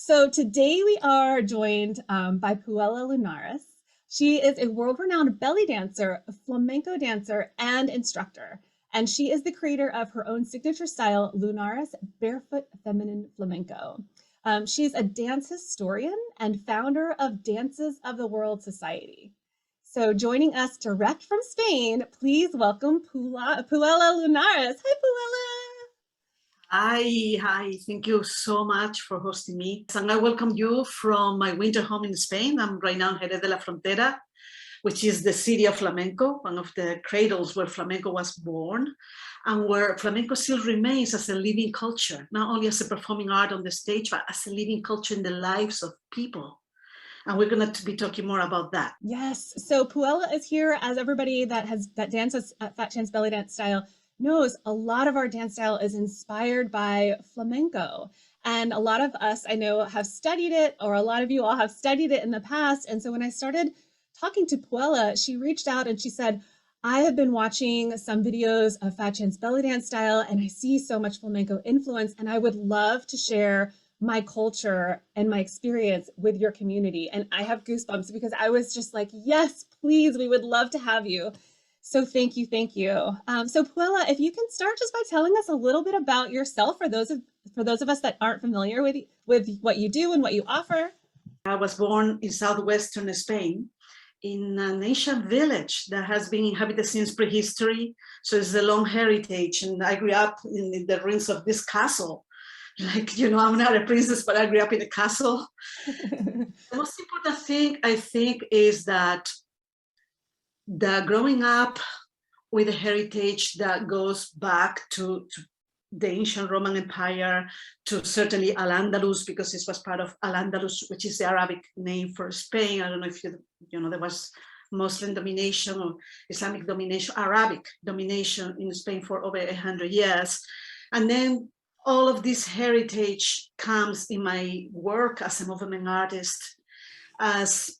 So today we are joined by Puela Lunaris. She is a world-renowned belly dancer, a flamenco dancer, and instructor. And she is the creator of her own signature style, Lunaris Barefoot Feminine Flamenco. She's a dance historian and founder of Dances of the World Society. So joining us direct from Spain, please welcome Puela Lunaris. Hi, Puela. Hi, thank you so much for hosting me. And I welcome you from my winter home in Spain. I'm right now in Jerez de la Frontera, which is the city of flamenco, one of the cradles where flamenco was born, and where flamenco still remains as a living culture, not only as a performing art on the stage, but as a living culture in the lives of people. And we're going to be talking more about that. Yes, so Puela is here, as everybody that dances at Fat Chance Belly Dance Style knows. A lot of our dance style is inspired by flamenco, and a lot of us, I know, have studied it, or a lot of you all have studied it in the past. And so when I started talking to Puela, she reached out and she said, I have been watching some videos of Fat Chance Belly Dance Style, and I see so much flamenco influence, and I would love to share my culture and my experience with your community. And I have goosebumps because I was just like, yes, please, we would love to have you. So thank you. So Puela, if you can start just by telling us a little bit about yourself for those of us that aren't familiar with what you do and what you offer. I was born in southwestern Spain in an ancient village that has been inhabited since prehistory. So it's a long heritage. And I grew up in the ruins of this castle. Like, you know, I'm not a princess, but I grew up in a castle. The most important thing, I think, is that growing up with a heritage that goes back to the ancient Roman Empire, to certainly Al-Andalus, because this was part of Al-Andalus, which is the Arabic name for Spain. I don't know if you know, there was Muslim domination or Islamic domination, Arabic domination in Spain for over 100 years. And then all of this heritage comes in my work as a movement artist, as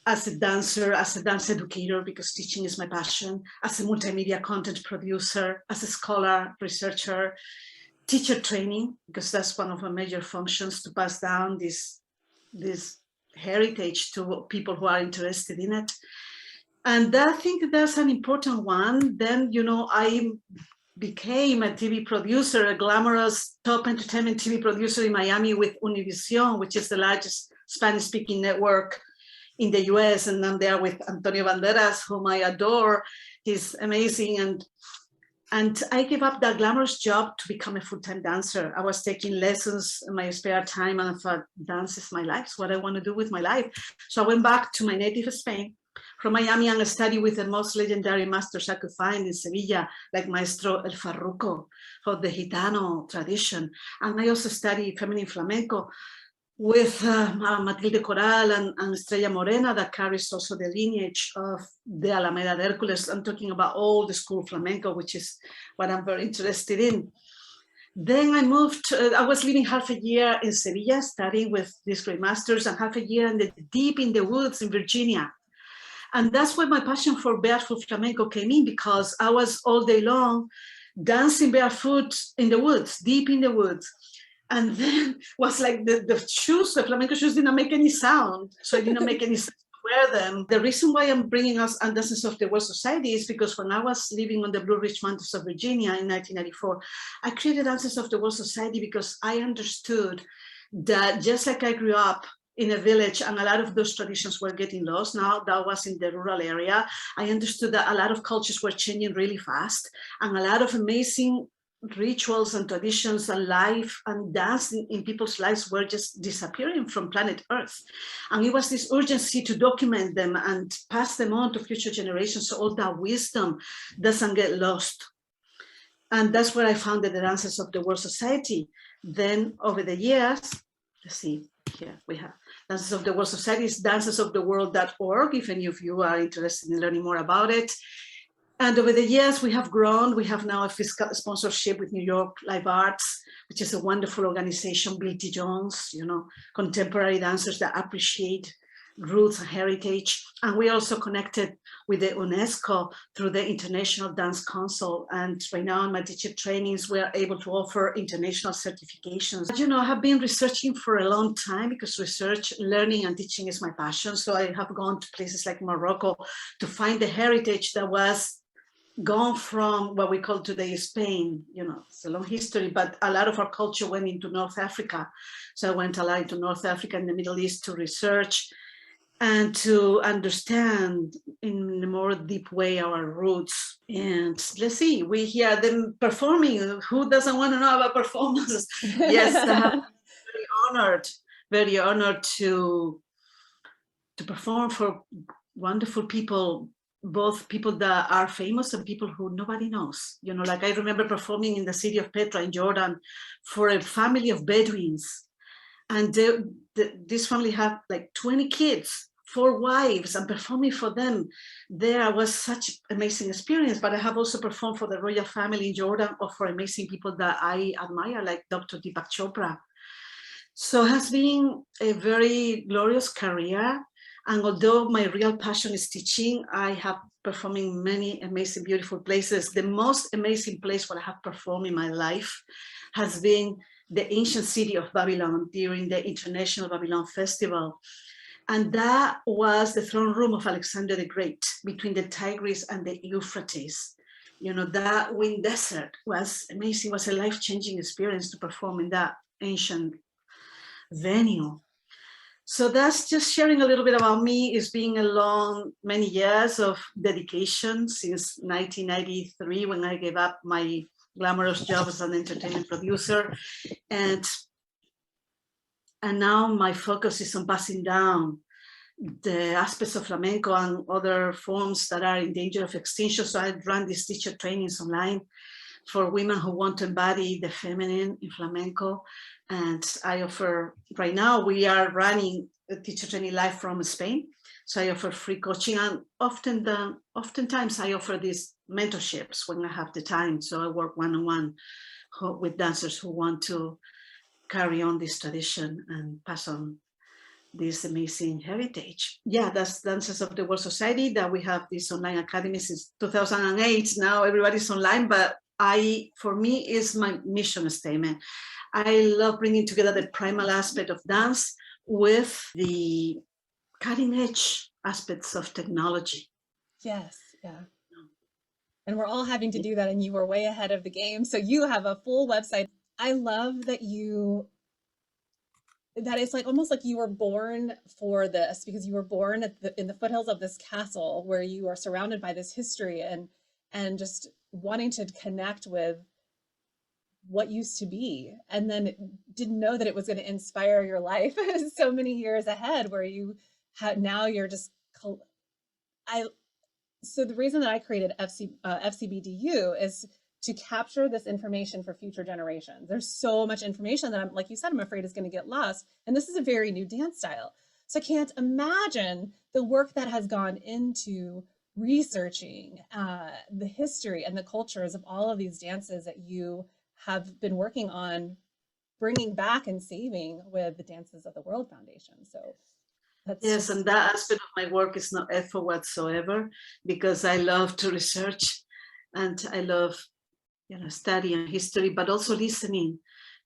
a dancer, as a dance educator, because teaching is my passion, as a multimedia content producer, as a scholar, researcher, teacher training, because that's one of my major functions, to pass down this heritage to people who are interested in it. And I think that's an important one. Then, you know, I became a TV producer, a glamorous top entertainment TV producer in Miami with Univision, which is the largest Spanish-speaking network in the US, and I'm there with Antonio Banderas, whom I adore. He's amazing. And I gave up that glamorous job to become a full-time dancer. I was taking lessons in my spare time, and I thought, dance is my life, it's what I want to do with my life. So I went back to my native Spain from Miami, and I studied with the most legendary masters I could find in Sevilla, like Maestro El Farruco, for the Gitano tradition. And I also studied feminine flamenco with Matilde Coral and Estrella Morena, that carries also the lineage of the Alameda de Hercules. I'm talking about all the school flamenco, which is what I'm very interested in. Then I moved, I was living half a year in Sevilla, studying with these great masters, and half a year deep in the woods in Virginia. And that's where my passion for barefoot flamenco came in, because I was all day long dancing barefoot in the woods, deep in the woods. And then was like the shoes, the flamenco shoes didn't make any sound. So it didn't make any sense to wear them. The reason why I'm bringing us Dances of the World Society is because when I was living on the Blue Ridge Mountains of Virginia in 1994, I created Dances of the World Society because I understood that just like I grew up in a village and a lot of those traditions were getting lost, now that was in the rural area, I understood that a lot of cultures were changing really fast, and a lot of amazing rituals and traditions and life and dance in people's lives were just disappearing from planet Earth. And it was this urgency to document them and pass them on to future generations, so all that wisdom doesn't get lost. And that's where I founded the Dances of the World Society. Then over the years, let's see, here we have Dances of the World Society, is dancesoftheworld.org, if any of you are interested in learning more about it. And over the years, we have grown. We have now a fiscal sponsorship with New York Live Arts, which is a wonderful organization, Bill T. Jones, you know, contemporary dancers that appreciate roots and heritage. And we also connected with the UNESCO through the International Dance Council. And right now in my teacher trainings, we are able to offer international certifications. But, you know, I have been researching for a long time because research, learning and teaching is my passion. So I have gone to places like Morocco to find the heritage that was gone from what we call today Spain. You know, it's a long history, but a lot of our culture went into North Africa. So I went a lot into North Africa and the Middle East to research and to understand in a more deep way our roots. And let's see, we hear them performing. Who doesn't want to know about performance? Yes, I'm very honored to perform for wonderful people, both people that are famous and people who nobody knows. You know, like I remember performing in the city of Petra in Jordan for a family of Bedouins. And this family had like 20 kids, 4 wives, and performing for them there was such amazing experience. But I have also performed for the royal family in Jordan or for amazing people that I admire, like Dr. Deepak Chopra. So it has been a very glorious career. And although my real passion is teaching, I have performed in many amazing, beautiful places. The most amazing place where I have performed in my life has been the ancient city of Babylon during the International Babylon Festival. And that was the throne room of Alexander the Great between the Tigris and the Euphrates. You know, that wind desert was amazing. It was a life-changing experience to perform in that ancient venue. So that's just sharing a little bit about me. It's been a long, many years of dedication since 1993 when I gave up my glamorous job as an entertainment producer. And now my focus is on passing down the aspects of flamenco and other forms that are in danger of extinction. So I run these teacher trainings online for women who want to embody the feminine in flamenco. And I offer, right now we are running a teacher training live from Spain. So I offer free coaching, and oftentimes I offer these mentorships when I have the time. So I work one-on-one with dancers who want to carry on this tradition and pass on this amazing heritage. Yeah, that's Dancers of the World Society, that we have this online academy since 2008. Now everybody's online, but for me, is my mission statement. I love bringing together the primal aspect of dance with the cutting edge aspects of technology. Yes, yeah. And we're all having to do that, and you were way ahead of the game. So you have a full website. I love that that it's like almost like you were born for this, because you were born in the foothills of this castle where you are surrounded by this history and just wanting to connect with what used to be, and then didn't know that it was going to inspire your life so many years ahead, where you had, now you're just, so the reason that I created FCBDU is to capture this information for future generations. There's so much information that I'm, like you said, I'm afraid is going to get lost. And this is a very new dance style. So I can't imagine the work that has gone into researching the history and the cultures of all of these dances that you have been working on bringing back and saving with the Dances of the World Foundation. So that's yes, and that aspect of my work is not effort whatsoever, because I love to research and I love, you know, studying history, but also listening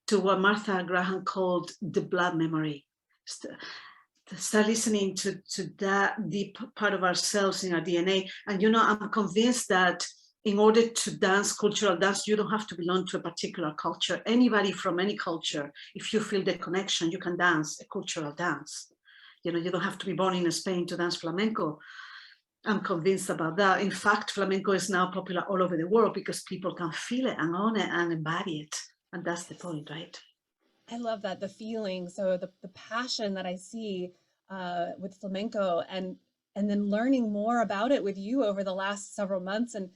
to what Martha Graham called the blood memory. Start listening to that deep part of ourselves in our DNA. And, you know, I'm convinced that in order to dance cultural dance, you don't have to belong to a particular culture. Anybody from any culture, if you feel the connection, you can dance a cultural dance. You know, you don't have to be born in Spain to dance flamenco. I'm convinced about that. In fact, flamenco is now popular all over the world because people can feel it and own it and embody it. And that's the point, right? I love that, the feeling. So the passion that I see with flamenco, and then learning more about it with you over the last several months. And,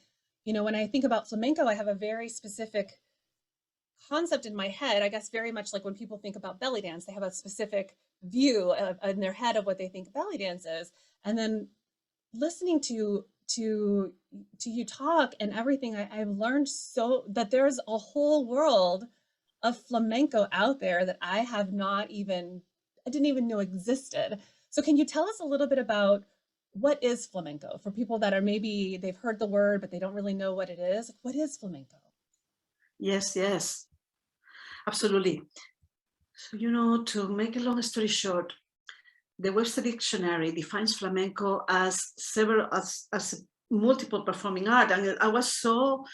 you know, when I think about flamenco, I have a very specific concept in my head, I guess, very much like when people think about belly dance, they have a specific view in their head of what they think belly dance is. And then listening to you talk and everything, I've learned so that there's a whole world of flamenco out there that I didn't even know existed. So can you tell us a little bit about what is flamenco for people that are maybe they've heard the word, but they don't really know what it is? What is flamenco? Yes, yes, absolutely. So, you know, to make a long story short, the Webster Dictionary defines flamenco as as multiple performing art. And I was so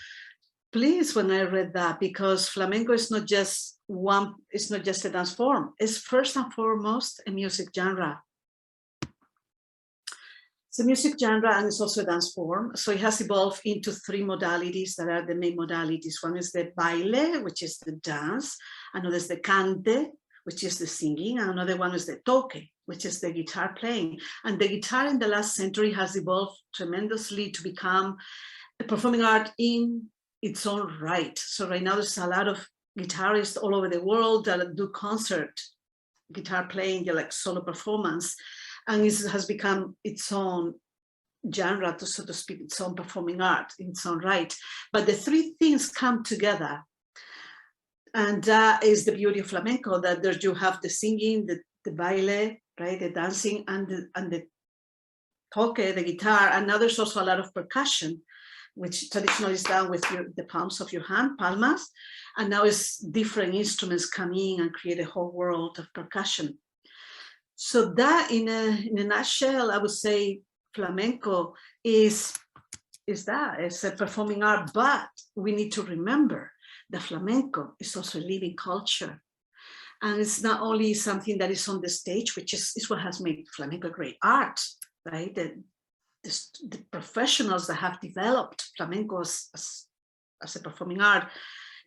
pleased when I read that, because flamenco is not just one, it's not just a dance form. It's first and foremost a music genre. It's a music genre and it's also a dance form. So it has evolved into three modalities that are the main modalities. One is the baile, which is the dance. Another is the cante, which is the singing. And another one is the toque, which is the guitar playing. And the guitar in the last century has evolved tremendously to become a performing art in its own right. So right now there's a lot of guitarists all over the world that do concert guitar playing, like solo performance. And it has become its own genre, to so to speak, its own performing art in its own right. But the three things come together. And that is the beauty of flamenco, that there you have the singing, the baile, right, the dancing, and the toque, the guitar. And now there's also a lot of percussion, which traditionally is done with the palms of your hand, palmas. And now it's different instruments come in and create a whole world of percussion. So that, in a nutshell, I would say flamenco is that. It's a performing art, but we need to remember that flamenco is also a living culture. And it's not only something that is on the stage, which is what has made flamenco great art, right? The professionals that have developed flamenco as a performing art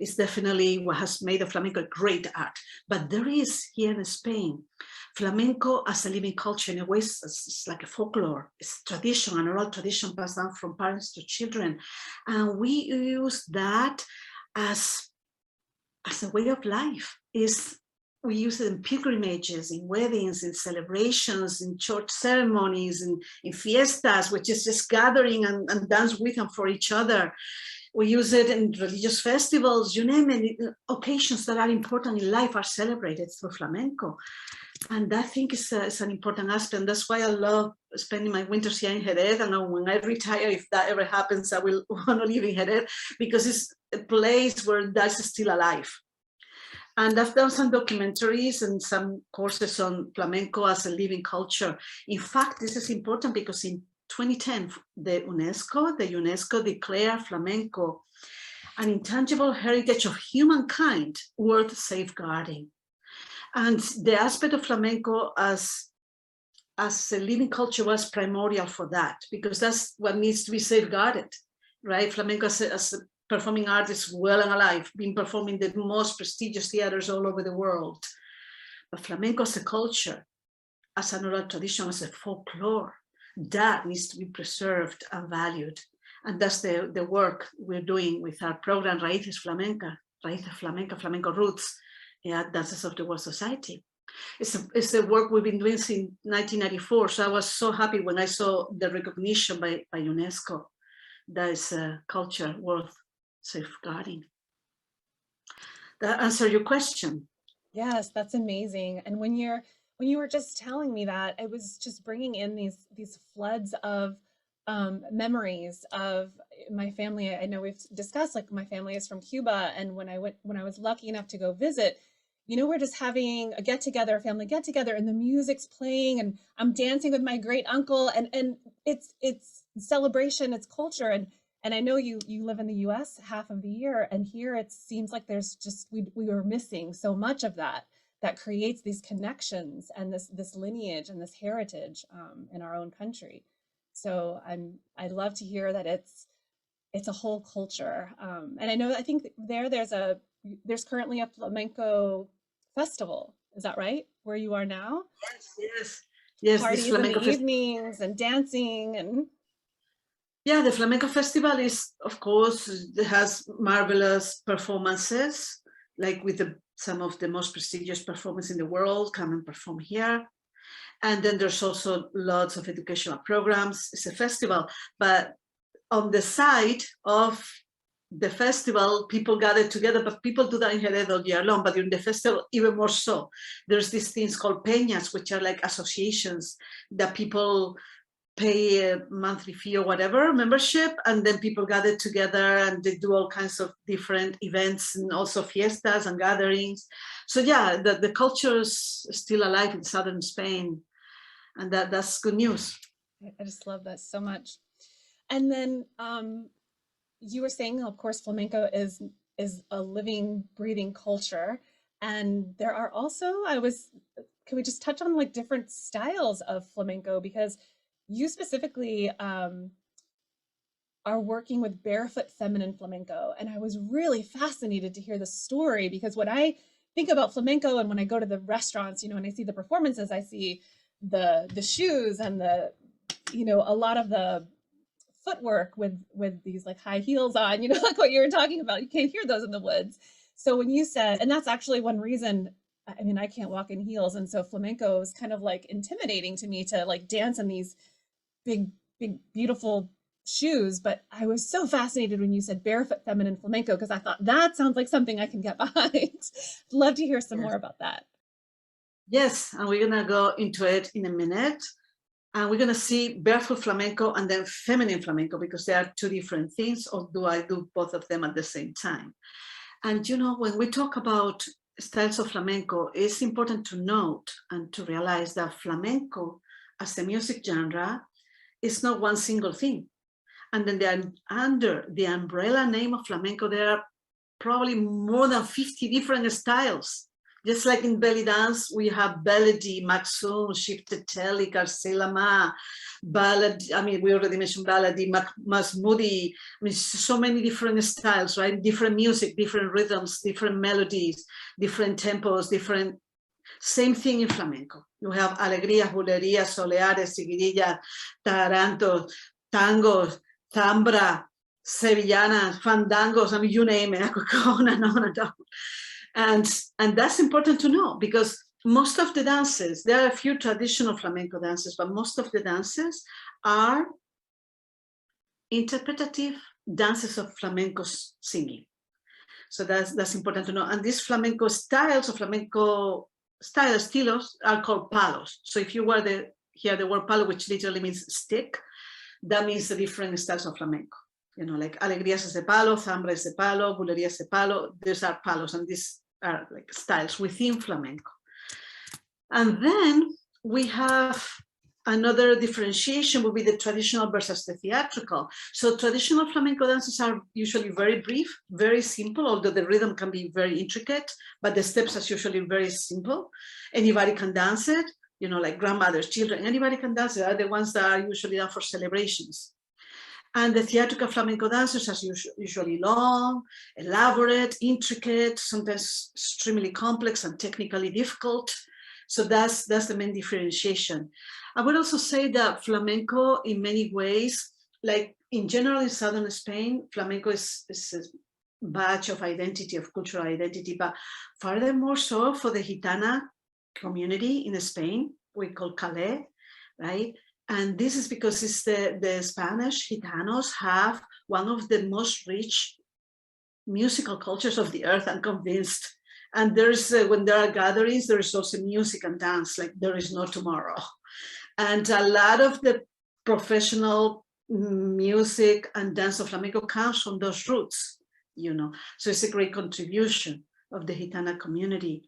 is definitely what has made the flamenco great art. But there is here in Spain, flamenco as a living culture. In a way, it's like a folklore, it's tradition, an oral tradition passed down from parents to children. And we use that as a way of life. We use it in pilgrimages, in weddings, in celebrations, in church ceremonies, in fiestas, which is just gathering and dance with and for each other. We use it in religious festivals, you name it. Occasions that are important in life are celebrated through flamenco. And I think it's an important aspect. And that's why I love spending my winters here in Jerez. And when I retire, if that ever happens, I will want to live in Jerez, because it's a place where that's still alive. And I've done some documentaries and some courses on flamenco as a living culture. In fact, this is important because in 2010, the UNESCO declared flamenco an intangible heritage of humankind worth safeguarding. And the aspect of flamenco as a living culture was primordial for that, because that's what needs to be safeguarded, right? Flamenco as a performing art is well and alive, being performed in the most prestigious theaters all over the world. But flamenco as a culture, as an oral tradition, as a folklore, that needs to be preserved and valued. And that's the work we're doing with our program, Raíces Flamenca, Flamenco Roots, Dances of the World Society. It's the work we've been doing since 1994. So I was so happy when I saw the recognition by UNESCO. That is a culture worth safeguarding. That answer your question? Yes, that's amazing. And when you were just telling me that, I was just bringing in these floods of memories of my family. I know we've discussed, like, my family is from Cuba, and when I was lucky enough to go visit, we're just having a family get together, and the music's playing, and I'm dancing with my great uncle, and it's celebration, it's culture, and I know you live in the US half of the year, and here it seems like there's just we were missing so much of that creates these connections and this lineage and this heritage in our own country. So I'd love to hear that it's a whole culture. And I think there's currently a flamenco festival. Is that right? Where you are now? Yes. Parties in the evenings and dancing and. Yeah, the Flamenco Festival is, of course, it has marvelous performances, like with some of the most prestigious performers in the world come and perform here. And then there's also lots of educational programs. It's a festival, but on the side of the festival, people gather together, but people do that in Jerez all year long, but during the festival, even more so. There's these things called peñas, which are like associations that people pay a monthly fee or whatever, membership, and then people gather together and they do all kinds of different events and also fiestas and gatherings. So yeah, the culture is still alive in southern Spain, and that's good news. I just love that so much. And then you were saying, of course, flamenco is a living, breathing culture, and there are also, can we just touch on like different styles of flamenco, because you specifically are working with Barefoot Feminine Flamenco, and I was really fascinated to hear the story, because when I think about flamenco and when I go to the restaurants, when I see the performances, I see the shoes and the a lot of the footwork with these like high heels on, like what you were talking about. You can't hear those in the woods. So when you said, and that's actually one reason, I mean, I can't walk in heels, and so flamenco is kind of like intimidating to me to like dance in these big beautiful shoes. But I was so fascinated when you said Barefoot Feminine Flamenco, because I thought that sounds like something I can get behind. Love to hear some more about that. Yes, and we're gonna go into it in a minute. And we're going to see barefoot flamenco and then feminine flamenco, because they are two different things, or do I do both of them at the same time? And when we talk about styles of flamenco, it's important to note and to realize that flamenco as a music genre is not one single thing. And then under the umbrella name of flamenco, there are probably more than 50 different styles. Just like in belly dance, we have Bellydance, Maxum, Shifteteli, Carcelama, Ballad. I mean, we already mentioned Ballady, Masmoudi. I mean, so many different styles, right? Different music, different rhythms, different melodies, different tempos, different. Same thing in flamenco. You have alegrías, bulerías, soleares, seguidillas, tarantos, tangos, zambra, sevillanas, fandangos. I mean, you name it. I could go on and on and on. And that's important to know, because most of the dances, there are a few traditional flamenco dances, but most of the dances are interpretative dances of flamenco singing. So that's important to know. And these flamenco styles of flamenco estilos are called palos. So if you were hear the word palo, which literally means stick, that means the different styles of flamenco. Like alegrías es de palo, zambra es de palo, bulerías de palo. These are palos, and these are like styles within flamenco. And then we have another differentiation would be the traditional versus the theatrical. So traditional flamenco dances are usually very brief, very simple, although the rhythm can be very intricate, but the steps are usually very simple. Anybody can dance it, like grandmothers, children, anybody can dance it. Are the ones that are usually done for celebrations. And the theatrical flamenco dances are usually long, elaborate, intricate, sometimes extremely complex and technically difficult. So that's the main differentiation. I would also say that flamenco, in many ways, like in general in southern Spain, flamenco is a badge of identity, of cultural identity, but furthermore so for the Gitana community in Spain, we call Calais, right? And this is because it's the Spanish Gitanos have one of the most rich musical cultures of the earth, I'm convinced. And there's when there are gatherings, there is also music and dance like there is no tomorrow. And a lot of the professional music and dance of flamenco comes from those roots, So it's a great contribution of the Gitana community,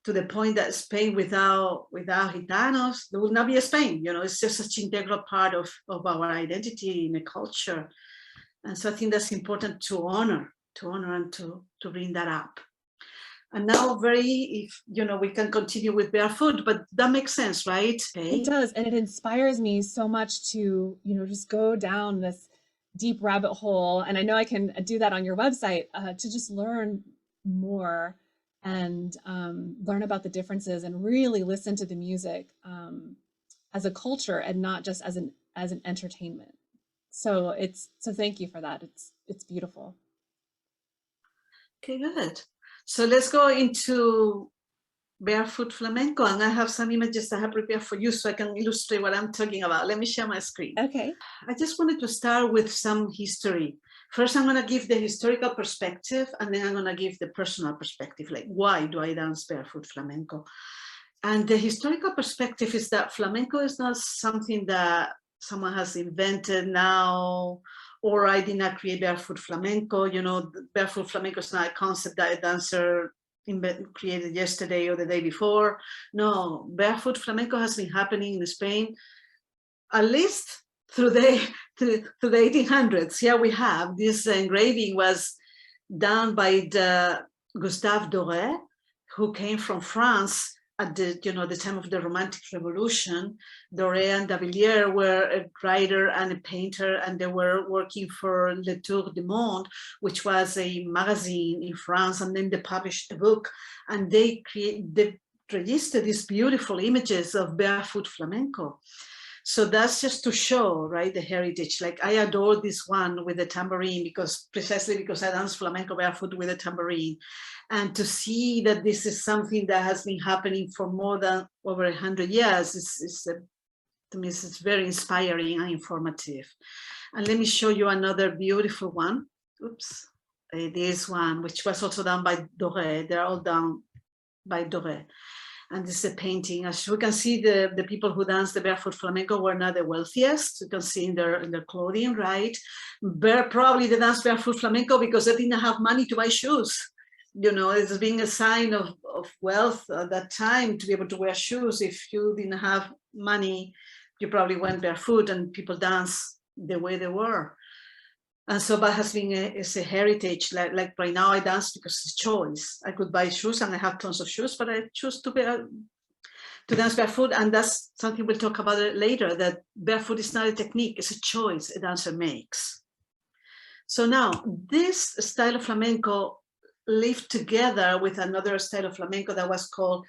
to the point that Spain without Gitanos, there will not be a Spain. It's just such an integral part of our identity in a culture. And so I think that's important to honor and to bring that up. And now we can continue with barefoot, but that makes sense, right? Okay. It does. And it inspires me so much to, just go down this deep rabbit hole. And I know I can do that on your website to just learn more and learn about the differences and really listen to the music as a culture and not just as an entertainment. So thank you for that. It's beautiful. Okay, good. So let's go into barefoot flamenco, and I have some images I have prepared for you so I can illustrate what I'm talking about. Let me share my screen. Okay. I just wanted to start with some history First, I'm going to give the historical perspective, and then I'm going to give the personal perspective, like why do I dance barefoot flamenco? And the historical perspective is that flamenco is not something that someone has invented now, or I did not create barefoot flamenco. You know, barefoot flamenco is not a concept that a dancer created yesterday or the day before. No, barefoot flamenco has been happening in Spain at least through the 1800s. Here we have this engraving was done by Gustave Doré, who came from France at the time of the Romantic Revolution. Doré and Davilliers were a writer and a painter, and they were working for Le Tour du Monde, which was a magazine in France, and then they published a book, and they registered these beautiful images of barefoot flamenco. So that's just to show, right, the heritage. Like I adore this one with the tambourine precisely because I dance flamenco barefoot with a tambourine. And to see that this is something that has been happening for more than over 100 years, to me, it's very inspiring and informative. And let me show you another beautiful one. Oops, this one, which was also done by Doré. They're all done by Doré. And this is a painting. As we can see, the people who dance the barefoot flamenco were not the wealthiest. You can see in their clothing, right? Probably they dance barefoot flamenco because they didn't have money to buy shoes. You know, it's being a sign of wealth at that time to be able to wear shoes. If you didn't have money, you probably went barefoot, and people dance the way they were. And so that has been it's a heritage. Like right now I dance because it's a choice. I could buy shoes, and I have tons of shoes, but I choose to dance barefoot. And that's something we'll talk about it later, that barefoot is not a technique, it's a choice a dancer makes. So now this style of flamenco lived together with another style of flamenco that was called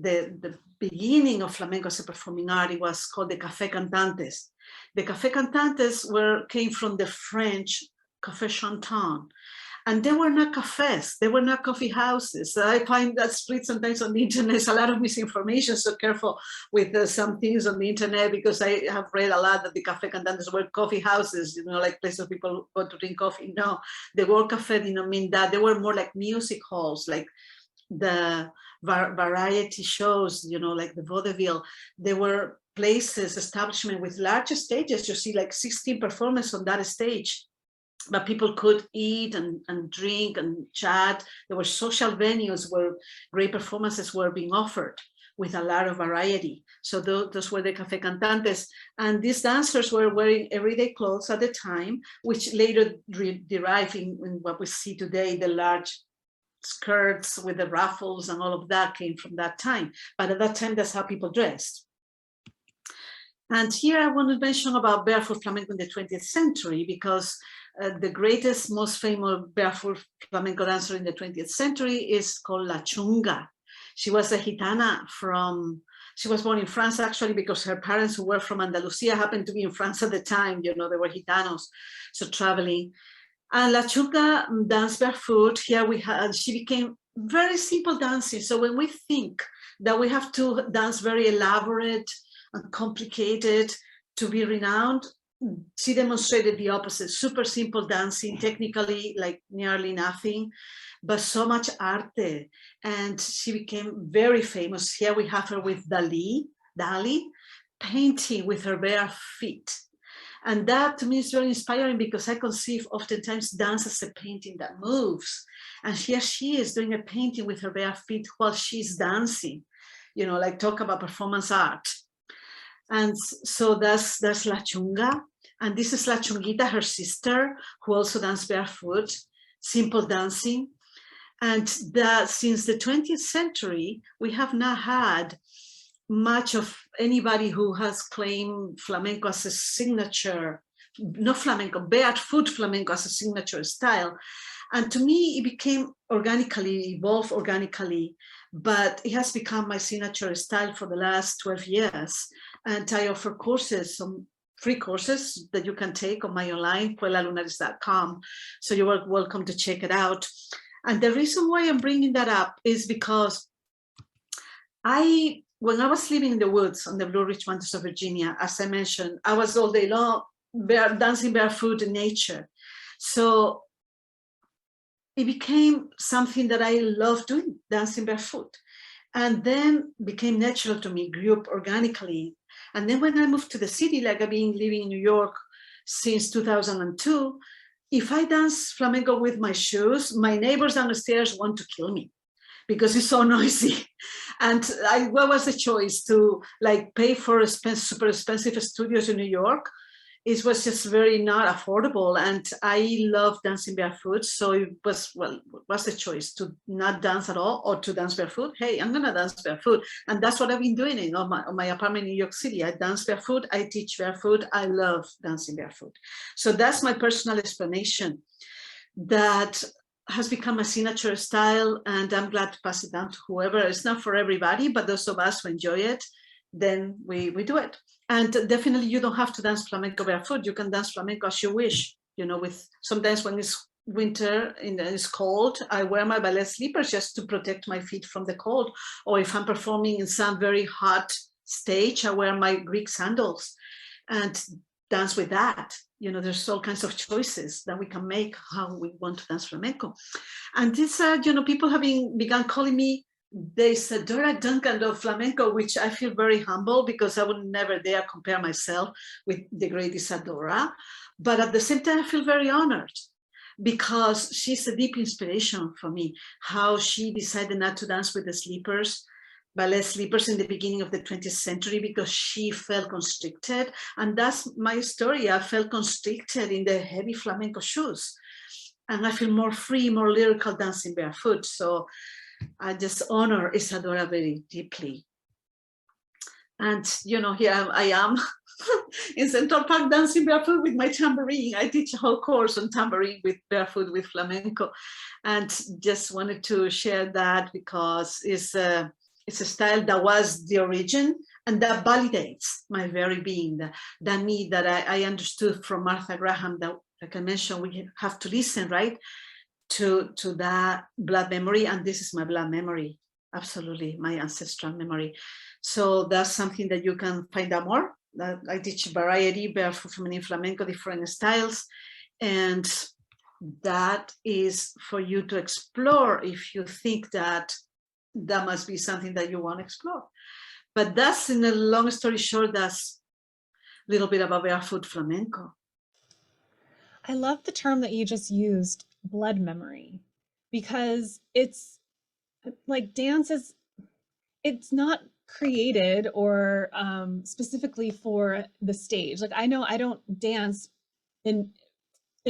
the beginning of flamenco as a performing art. It was called the café cantantes. The café cantantes came from the French café chantant, and they were not cafes, they were not coffee houses. I find that spread sometimes on the internet. There's a lot of misinformation, so careful with some things on the internet, because I have read a lot that the café cantantes were coffee houses, like places people go to drink coffee. No, the word café didn't mean that. They were more like music halls, like the variety shows, like the vaudeville. They were places, establishment with larger stages. You see like 16 performers on that stage, but people could eat and drink and chat. There were social venues where great performances were being offered with a lot of variety. So those were the café cantantes. And these dancers were wearing everyday clothes at the time, which later derived in what we see today, the large skirts with the ruffles and all of that came from that time. But at that time, that's how people dressed. And here I want to mention about barefoot flamenco in the 20th century, because the greatest, most famous barefoot flamenco dancer in the 20th century is called La Chunga. She was a gitana she was born in France, actually, because her parents, who were from Andalusia, happened to be in France at the time. They were gitanos, so traveling. And La Chunga danced barefoot. Here she became very simple dancing. So when we think that we have to dance very elaborate and complicated to be renowned, she demonstrated the opposite. Super simple dancing, technically like nearly nothing, but so much arte. And she became very famous. Here we have her with Dali, painting with her bare feet. And that to me is very inspiring, because I conceive oftentimes dance as a painting that moves. And here she is doing a painting with her bare feet while she's dancing, like talk about performance art. And so that's La Chunga. And this is La Chunguita, her sister, who also danced barefoot, simple dancing. And that since the 20th century, we have not had much of anybody who has claimed flamenco as a signature, not flamenco, barefoot flamenco as a signature style. And to me, it became evolved organically, but it has become my signature style for the last 12 years. And I offer courses, some free courses that you can take on my online, puela.lunaris.com. So you're welcome to check it out. And the reason why I'm bringing that up is because when I was living in the woods on the Blue Ridge Mountains of Virginia, as I mentioned, I was all day long dancing barefoot in nature. So it became something that I love doing, dancing barefoot. And then became natural to me, grew up organically. And then when I moved to the city, like I've been living in New York since 2002, if I dance flamenco with my shoes, my neighbors downstairs want to kill me because it's so noisy. And what was the choice to like pay for super expensive studios in New York? It was just very not affordable, and I love dancing barefoot. So it was, well, what's the choice, to not dance at all or to dance barefoot? Hey, I'm gonna dance barefoot, and that's what I've been doing in my apartment in New York City. I dance barefoot, I teach barefoot, I love dancing barefoot. So that's my personal explanation. That has become a signature style, and I'm glad to pass it down to whoever. It's not for everybody, but those of us who enjoy it, then we do it. And definitely you don't have to dance flamenco barefoot. You can dance flamenco as you wish. You know, with sometimes when it's winter and it's cold, I wear my ballet slippers just to protect my feet from the cold. Or if I'm performing in some very hot stage, I wear my Greek sandals and dance with that. You know, there's all kinds of choices that we can make how we want to dance flamenco. And this, you know, people have begun calling me the Isadora Duncan of flamenco, which I feel very humble because I would never dare compare myself with the great Isadora. But at the same time, I feel very honored because she's a deep inspiration for me. How she decided not to dance with the slippers, ballet slippers in the beginning of the 20th century because she felt constricted. And that's my story. I felt constricted in the heavy flamenco shoes. And I feel more free, more lyrical dancing barefoot. So I just honor Isadora very deeply. And, you know, here I am in Central Park dancing barefoot with my tambourine. I teach a whole course on tambourine with barefoot with flamenco. And just wanted to share that because it's a style that was the origin and that validates my very being, that me that I understood from Martha Graham, that, like I mentioned, we have to listen, right? To that blood memory, and this is my blood memory, absolutely my ancestral memory. So that's something that you can find out more. I teach variety, barefoot, feminine, flamenco, different styles, and that is for you to explore if you think that that must be something that you want to explore. But that's, in a long story short, that's a little bit about barefoot flamenco. I love the term that you just used, blood memory, because it's like dance is, it's not created or specifically for the stage. Like I know I don't dance in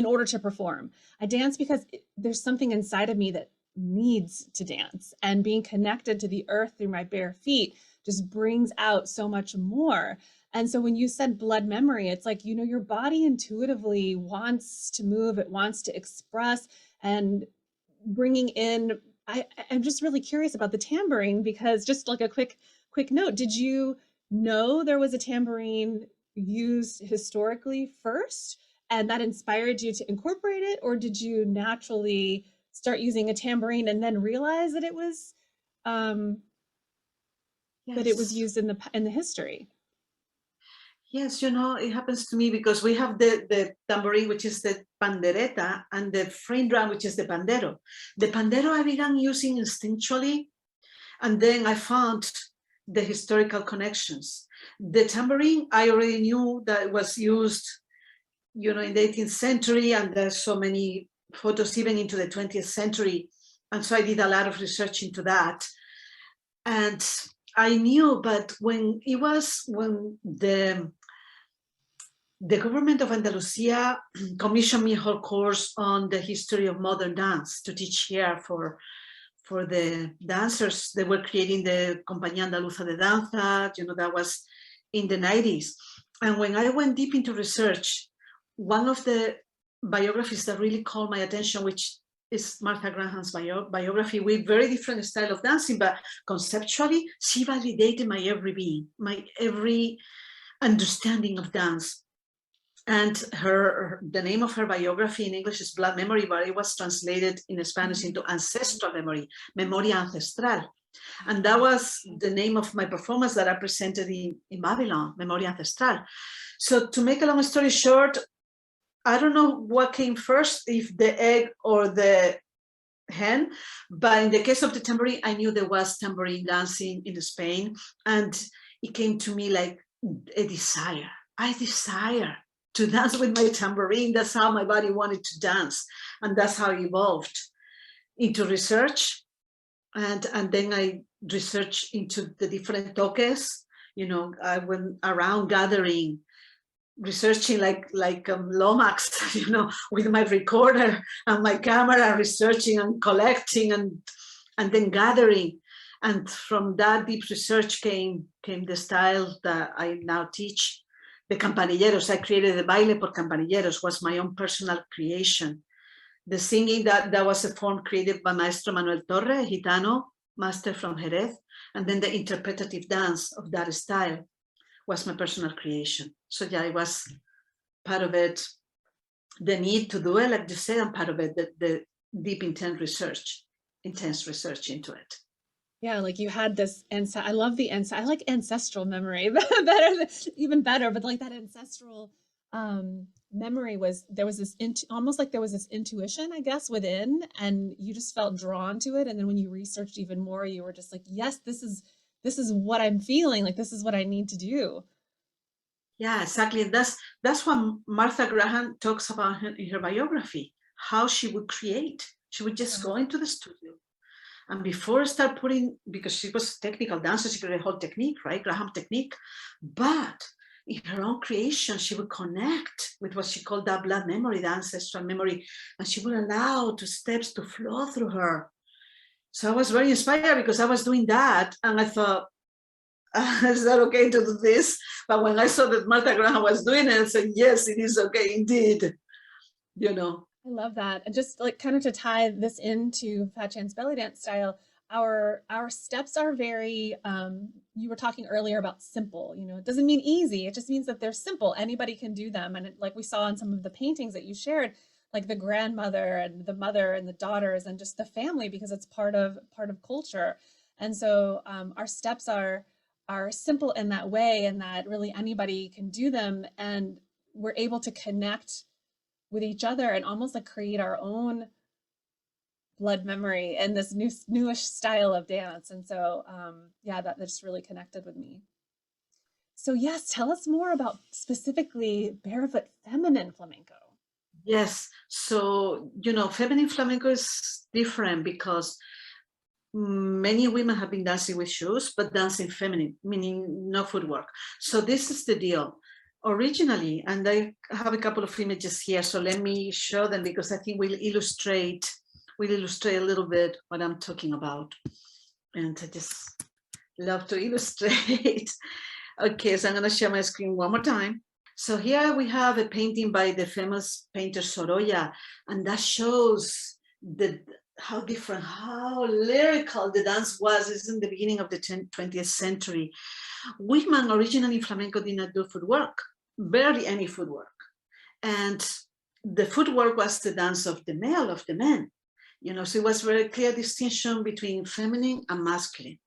order to perform. I dance because there's something inside of me that needs to dance, and being connected to the earth through my bare feet just brings out so much more. And so when you said blood memory, it's like, you know, your body intuitively wants to move, it wants to express, and bringing in, I'm just really curious about the tambourine, because just like a quick note, did you know there was a tambourine used historically first and that inspired you to incorporate it, or did you naturally start using a tambourine and then realize that it was that it was used in the history? Yes, you know, it happens to me because we have the tambourine, which is the pandereta, and the frame drum, which is the pandero. The pandero I began using instinctually, and then I found the historical connections. The tambourine, I already knew that it was used, you know, in the 18th century, and there's so many photos even into the 20th century. And so I did a lot of research into that. And I knew, but when the government of Andalusia commissioned me a whole course on the history of modern dance to teach here for the dancers. They were creating the Compañía Andaluza de Danza, you know, that was in the 90s. And when I went deep into research, one of the biographies that really called my attention, which is Martha Graham's biography, with very different style of dancing, but conceptually, she validated my every being, my every understanding of dance. And the name of her biography in English is Blood Memory, but it was translated in Spanish into Ancestral Memory, Memoria Ancestral. And that was the name of my performance that I presented in Babylon, Memoria Ancestral. So to make a long story short, I don't know what came first, if the egg or the hen, but in the case of the tambourine, I knew there was tambourine dancing in Spain, and it came to me like a desire. I desire to dance with my tambourine. That's how my body wanted to dance, and that's how it evolved into research. And then I researched into the different toques. You know, I went around gathering, researching like Lomax, you know, with my recorder and my camera, researching and collecting and then gathering. And from that deep research came the style that I now teach, the campanilleros. I created the Baile por campanilleros, was my own personal creation. The singing, that was a form created by Maestro Manuel Torre, Gitano, master from Jerez. And then the interpretative dance of that style was my personal creation. So yeah, it was part of it, the need to do it, like you say, and part of it, the deep, intense research into it. Yeah, like you had this, I love the I like ancestral memory better, even better, but like that ancestral memory was, there was this almost like there was this intuition, I guess, within, and you just felt drawn to it. And then when you researched even more, you were just like, yes, this is what I'm feeling, like this is what I need to do. Yeah, exactly. That's what Martha Graham talks about in her biography, how she would create. She would just go into the studio, and before start putting, because she was a technical dancer, she created a whole technique, right? Graham technique. But in her own creation, she would connect with what she called that blood memory, the ancestral memory, and she would allow the steps to flow through her. So I was very inspired because I was doing that, and I thought, is that okay to do this? But when I saw that Martha Graham was doing it, I said, yes, it is okay indeed. You know. I love that. And just like kind of to tie this into Fat Chan's belly dance style, our steps are very, you were talking earlier about simple, you know, it doesn't mean easy. It just means that they're simple. Anybody can do them. And like we saw in some of the paintings that you shared, like the grandmother and the mother and the daughters and just the family, because it's part of culture. And so our steps are simple in that way, and that really anybody can do them. And we're able to connect with each other and almost like create our own blood memory and this newish style of dance. And so yeah, that just really connected with me. So yes, tell us more about specifically barefoot feminine flamenco. Yes, so you know, feminine flamenco is different because many women have been dancing with shoes, but dancing feminine, meaning no footwork. So this is the deal. Originally, and I have a couple of images here, so let me show them because I think we'll illustrate a little bit what I'm talking about. And I just love to illustrate. Okay, so I'm going to share my screen one more time. So here we have a painting by the famous painter Sorolla, and that shows how different, how lyrical the dance was. This is in the beginning of the 20th century. Women originally in flamenco did not do footwork, barely any footwork. And the footwork was the dance of the male, of the men. You know, so it was very clear distinction between feminine and masculine.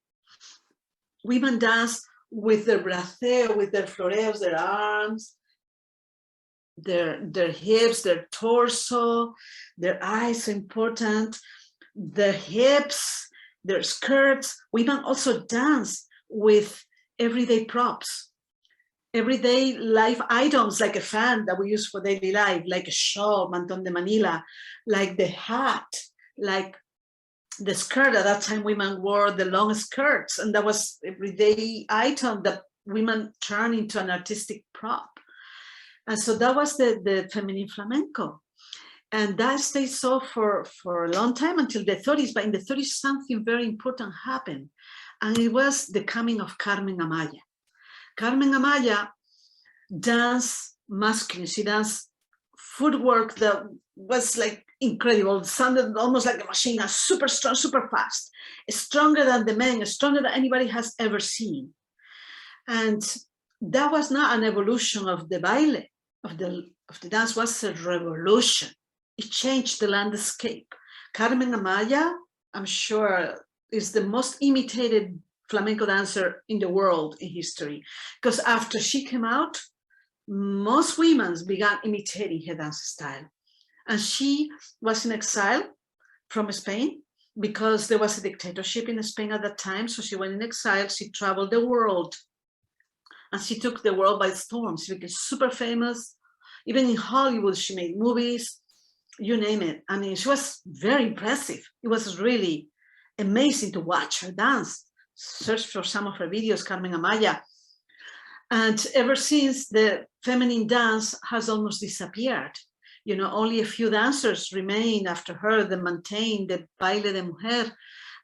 Women dance with their braceo, with their floreos, their arms, their hips, their torso, their eyes are important, their hips, their skirts. Women also dance with everyday props, everyday life items, like a fan that we use for daily life, like a shawl, manton de Manila, like the hat, like the skirt. At that time, women wore the long skirts, and that was everyday item that women turned into an artistic prop. And so that was the feminine flamenco. And that stayed so for a long time until the 30s. But in the 30s, something very important happened. And it was the coming of Carmen Amaya. Carmen Amaya danced masculine. She danced footwork that was like incredible. It sounded almost like a machine, super strong, super fast, stronger than the men, stronger than anybody has ever seen. And that was not an evolution of the baile, of the dance, was a revolution. It changed the landscape. Carmen Amaya, I'm sure, is the most imitated flamenco dancer in the world in history, because after she came out, most women began imitating her dance style. And she was in exile from Spain because there was a dictatorship in Spain at that time. So she went in exile, she traveled the world, and she took the world by storm. She became super famous. Even in Hollywood, she made movies, you name it. I mean, she was very impressive. It was really amazing to watch her dance. Search for some of her videos, Carmen Amaya. And ever since, the feminine dance has almost disappeared. You know, only a few dancers remain after her that maintain the Baile de Mujer.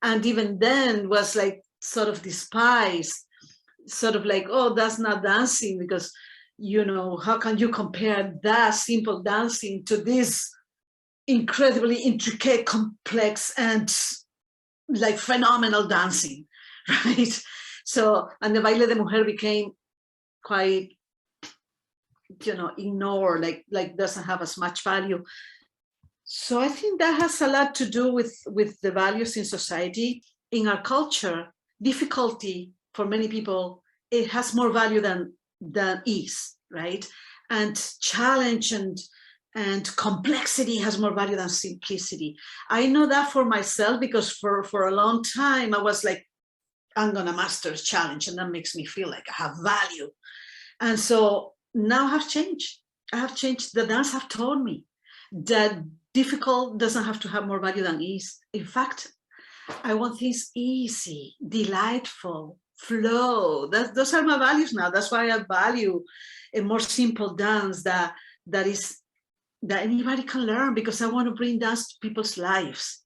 And even then was like sort of despised, sort of like, oh, that's not dancing, because, you know, how can you compare that simple dancing to this incredibly intricate, complex, and like phenomenal dancing, right? So, and the Baile de Mujer became quite, you know, ignored, like doesn't have as much value. So I think that has a lot to do with the values in society. In our culture, difficulty for many people, it has more value than ease, right? And challenge and complexity has more value than simplicity. I know that for myself, because for a long time I was like, I'm gonna master a challenge, and that makes me feel like I have value. And so now I have changed. I have changed. The dance have taught me that difficult doesn't have to have more value than ease. In fact, I want things easy, delightful, flow. Those are my values now. That's why I value a more simple dance that anybody can learn, because I want to bring dance to people's lives.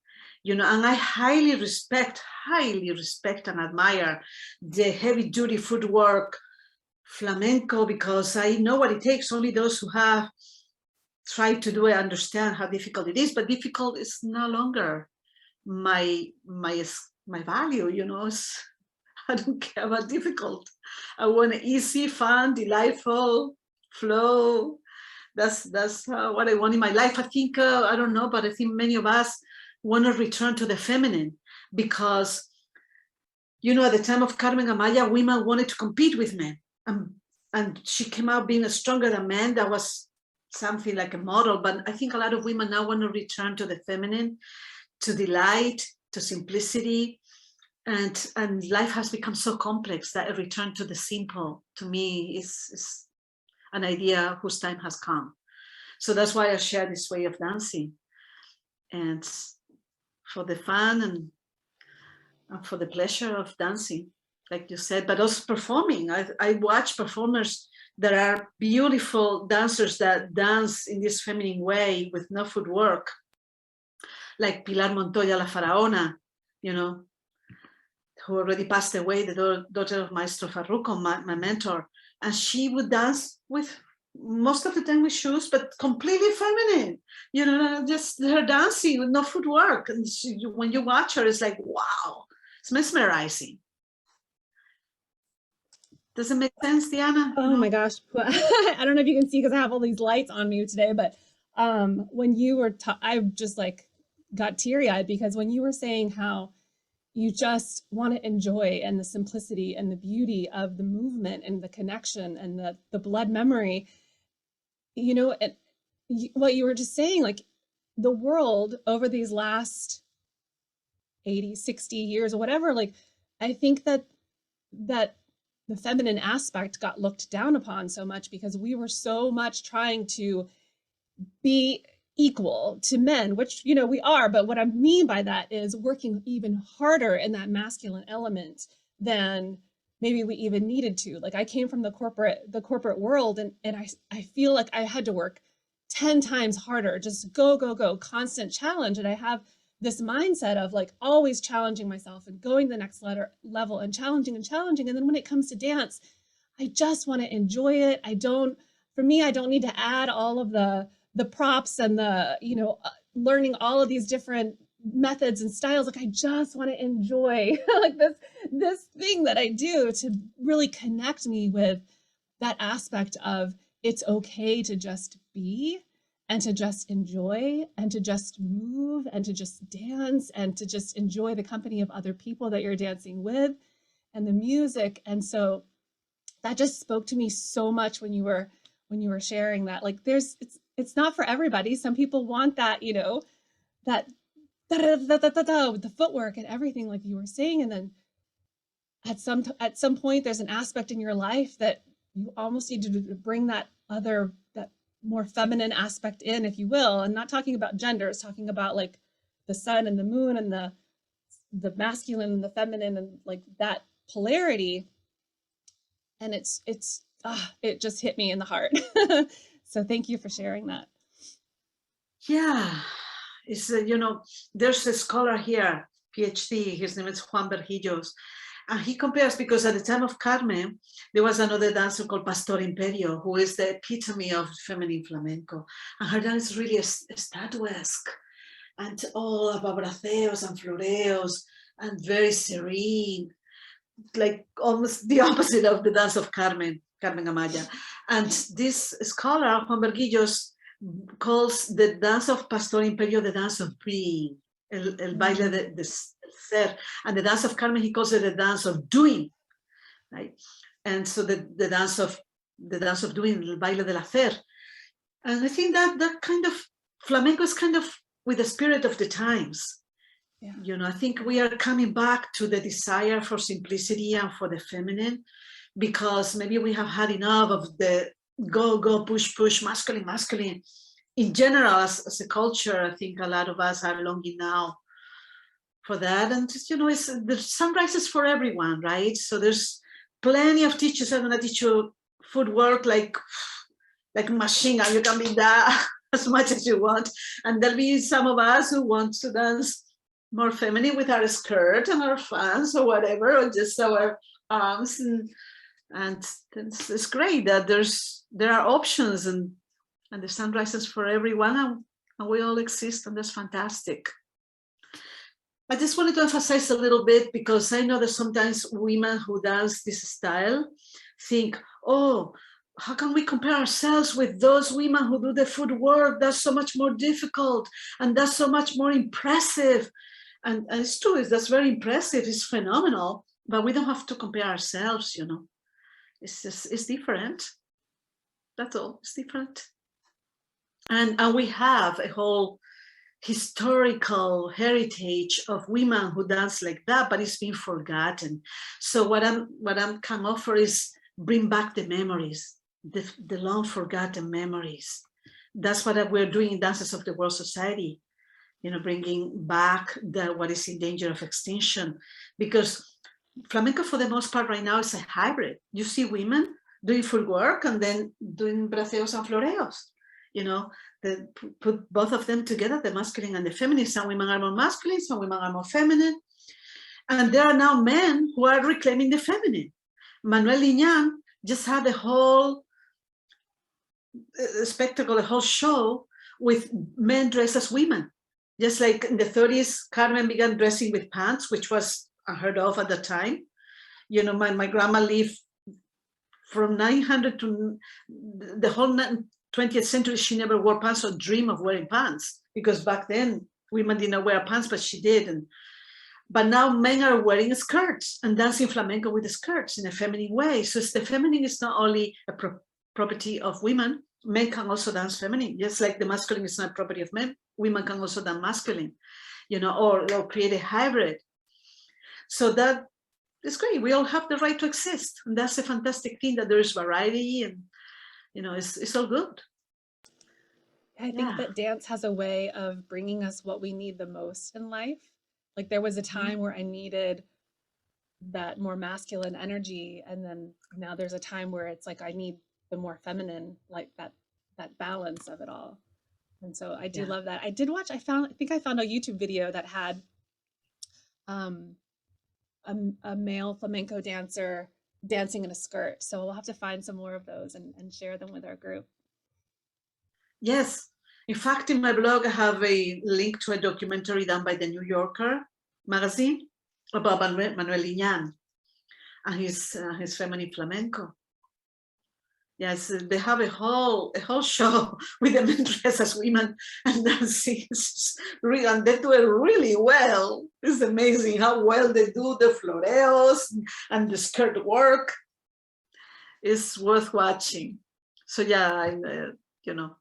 You know, and I highly respect and admire the heavy duty footwork flamenco, because I know what it takes. Only those who have tried to do it understand how difficult it is, but difficult is no longer my value, you know. I don't care about difficult. I want easy, fun, delightful, flow. That's what I want in my life. I think, I don't know, but I think many of us want to return to the feminine, because, you know, at the time of Carmen Amaya, women wanted to compete with men. And she came out being stronger than men. That was something like a model. But I think a lot of women now want to return to the feminine, to delight, to simplicity. And life has become so complex that a return to the simple, to me, is an idea whose time has come. So that's why I share this way of dancing, and for the fun and for the pleasure of dancing, like you said, but also performing. I watch performers that are beautiful dancers that dance in this feminine way with no footwork, like Pilar Montoya La Faraona, you know, who already passed away, the daughter of Maestro Farruco, my mentor. And she would dance with, most of the time with shoes, but completely feminine, you know, just her dancing with no footwork. And when you watch her, it's like, wow, it's mesmerizing. Does it make sense, Diana? Oh my gosh. I don't know if you can see because I have all these lights on me today, but when you were, I just like got teary eyed, because when you were saying how you just want to enjoy, and the simplicity and the beauty of the movement and the connection and the blood memory, you know, and what you were just saying, like the world over these last 80, 60 years or whatever, like I think that the feminine aspect got looked down upon so much because we were so much trying to be equal to men, which, you know, we are. But what I mean by that is working even harder in that masculine element than maybe we even needed to. Like I came from the corporate world, and I feel like I had to work 10 times harder, just go, constant challenge. And I have this mindset of like always challenging myself and going the next level and challenging. And then when it comes to dance, I just want to enjoy it. For me, I don't need to add all of the props and the, you know, learning all of these different methods and styles. Like I just want to enjoy like this thing that I do to really connect me with that aspect of it's okay to just be, and to just enjoy, and to just move, and to just dance, and to just enjoy the company of other people that you're dancing with, and the music. And so that just spoke to me so much when you were when you were sharing that. Like it's not for everybody. Some people want that, you know, that with the footwork and everything, like you were saying. And then at some point there's an aspect in your life that you almost need to bring that more feminine aspect in, if you will. And not talking about gender, it's talking about like the sun and the moon and the masculine and the feminine and like that polarity. And it just hit me in the heart. So thank you for sharing that. Yeah, it's you know, there's a scholar here, PhD, his name is Juan Berjillos, and he compares, because at the time of Carmen, there was another dancer called Pastor Imperio, who is the epitome of feminine flamenco. And her dance is really statuesque and all about braceos and floreos and very serene, like almost the opposite of the dance of Carmen Amaya. And this scholar, Juan Berguillos, calls the dance of Pastor Imperio the dance of being, el baile de ser. And the dance of Carmen, he calls it the dance of doing, right? And so the dance of doing, el baile del hacer. And I think that kind of flamenco is kind of with the spirit of the times. Yeah. You know, I think we are coming back to the desire for simplicity and for the feminine, because maybe we have had enough of the go, push, masculine. In general, as a culture, I think a lot of us are longing now for that. And just, you know, there's sunrises for everyone, right? So there's plenty of teachers that are going to teach you footwork like machine gun. You can be that as much as you want. And there'll be some of us who want to dance more feminine with our skirt and our fans or whatever, or just our arms. And it's great that there are options and the sunrises for everyone, and we all exist, and that's fantastic. I just wanted to emphasize a little bit, because I know that sometimes women who dance this style think, oh, how can we compare ourselves with those women who do the footwork? That's so much more difficult, and that's so much more impressive. And it's true, that's very impressive, it's phenomenal, but we don't have to compare ourselves, you know. It's different. That's all, it's different. And we have a whole historical heritage of women who dance like that, but it's been forgotten. So what I'm can offer is bring back the memories, the long forgotten memories. That's what we're doing in Dances of the World Society, you know, bringing back what is in danger of extinction, because flamenco for the most part right now is a hybrid. You see women doing footwork and then doing braceos and floreos, you know, put both of them together, the masculine and the feminine. Some women are more masculine, some women are more feminine. And there are now men who are reclaiming the feminine. Manuel Liñán just had a whole spectacle, a whole show with men dressed as women. Just like in the 30s, Carmen began dressing with pants, which was unheard of at the time. You know, my grandma lived from 900 to the whole 20th century. She never wore pants or dreamed of wearing pants, because back then women didn't wear pants, but she did. But now men are wearing skirts and dancing flamenco with the skirts in a feminine way. So the feminine is not only a property of women, men can also dance feminine. Just like the masculine is not property of men, women can also dance masculine, you know, or create a hybrid. So that is great. We all have the right to exist. And that's a fantastic thing, that there is variety, and, you know, it's all good. I think that dance has a way of bringing us what we need the most in life. Like there was a time where I needed that more masculine energy, and then now there's a time where it's like I need the more feminine, like that balance of it all. And so I do love that. I did watch, I think I found a YouTube video that had a male flamenco dancer dancing in a skirt. So we'll have to find some more of those and share them with our group. Yes. In fact, in my blog, I have a link to a documentary done by the New Yorker magazine about Manuel Liñán and his feminine flamenco. Yes, they have a whole show with the men dressed as women and dancing, and they do it really well. It's amazing how well they do the floreos and the skirt work. It's worth watching. So yeah, you know,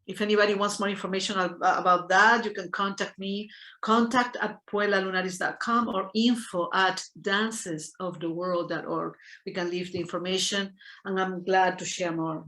if anybody wants more information about that, you can contact me, contact@puelalunaris.com or info@dancesoftheworld.org. We can leave the information, and I'm glad to share more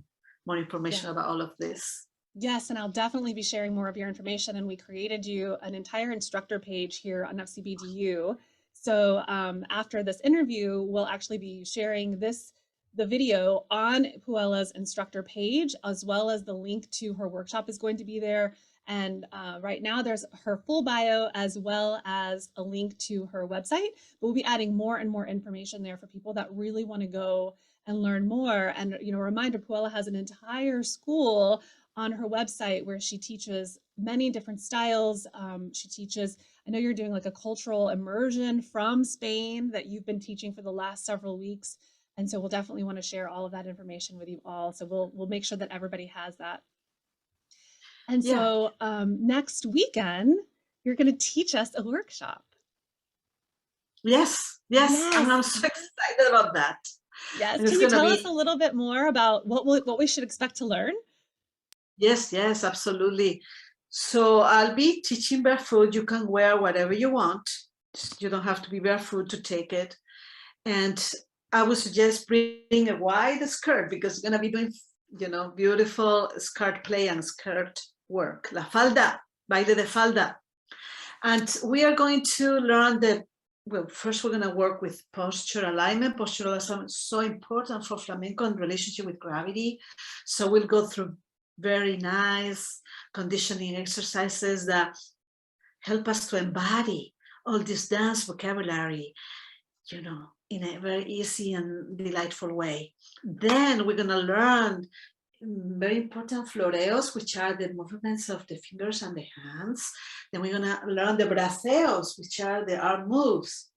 information about all of this. Yes, and I'll definitely be sharing more of your information. And we created you an entire instructor page here on FCBDU. So after this interview, we'll actually be sharing the video on Puela's instructor page, as well as the link to her workshop is going to be there. And right now there's her full bio as well as a link to her website. But we'll be adding more and more information there for people that really want to go and learn more. And, you know, a reminder, Puela has an entire school on her website where she teaches many different styles. She teaches, I know you're doing like a cultural immersion from Spain that you've been teaching for the last several weeks. And so we'll definitely want to share all of that information with you all. So we'll make sure that everybody has that. And so next weekend, you're going to teach us a workshop. Yes. And I'm so excited about that. Yes. Can you tell us a little bit more about what we should expect to learn? Yes, absolutely. So I'll be teaching barefoot. You can wear whatever you want. You don't have to be barefoot to take it. And I would suggest bring a wide skirt because you're going to be doing, you know, beautiful skirt play and skirt work. La falda, baile de falda. And we are going to learn first we're going to work with posture alignment. Posture alignment is so important for flamenco in relationship with gravity. So we'll go through very nice conditioning exercises that help us to embody all this dance vocabulary, you know, in a very easy and delightful way. Then we're going to learn very important floreos, which are the movements of the fingers and the hands. Then we're going to learn the braceos, which are the arm moves.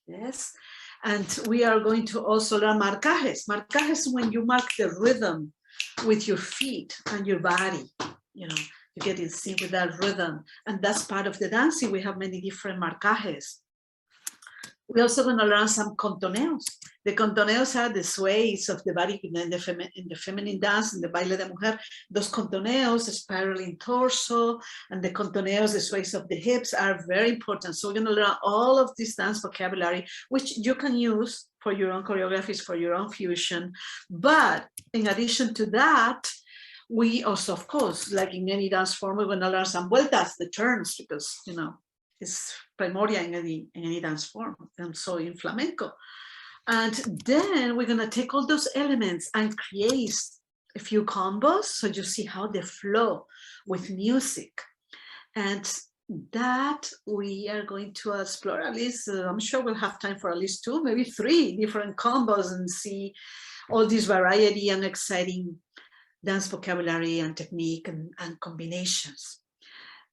Yes. And we are going to also learn marcajes. Marcajes, when you mark the rhythm with your feet and your body, you know, you get in sync with that rhythm. And that's part of the dancing. We have many different marcajes. We're also going to learn some contoneos. The contoneos are the sways of the body in the feminine dance, in the baile de mujer. Those contoneos, the spiraling torso, and the contoneos, the sways of the hips are very important. So we're going to learn all of this dance vocabulary, which you can use for your own choreographies, for your own fusion. But in addition to that, we also, of course, like in any dance form, we're going to learn some vueltas, the turns, because, you know, it's primordial in any dance form, and so in flamenco. And then we're going to take all those elements and create a few combos so you see how they flow with music. And that we are going to explore at least, I'm sure we'll have time for at least 2, maybe 3 different combos and see all this variety and exciting dance vocabulary and technique and combinations.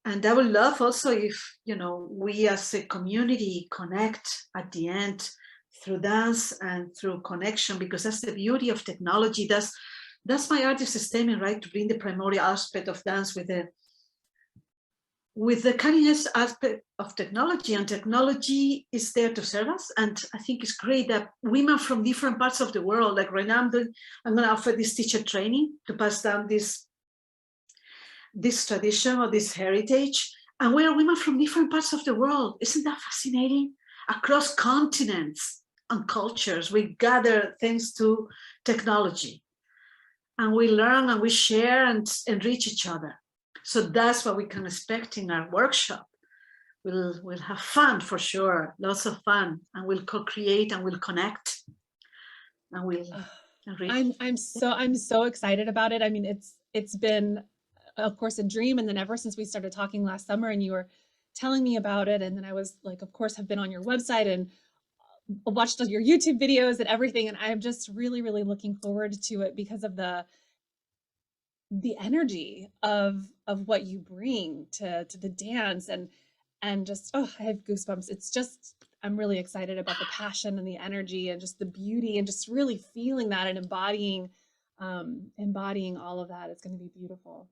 And I would love also if, you know, we as a community connect at the end through dance and through connection, because that's the beauty of technology. That's my artist statement, right? To bring the primordial aspect of dance with the cutting edge aspect of technology, and technology is there to serve us. And I think it's great that women from different parts of the world, like right now I'm going to offer this teacher training to pass down this tradition or this heritage, and we are women from different parts of the world. Isn't that fascinating? Across continents and cultures, we gather thanks to technology, and we learn and we share and enrich each other. So that's what we can expect in our workshop. We'll have fun for sure, lots of fun, and we'll co-create and we'll connect, and we'll enrich. I'm so excited about it. I mean, it's been, of course, a dream. And then ever since we started talking last summer and you were telling me about it, and then I was like, of course, have been on your website and watched your YouTube videos and everything. And I'm just really, really looking forward to it because of the energy of what you bring to the dance, and just, oh, I have goosebumps. It's just, I'm really excited about the passion and the energy and just the beauty and just really feeling that and embodying all of that. It's going to be beautiful.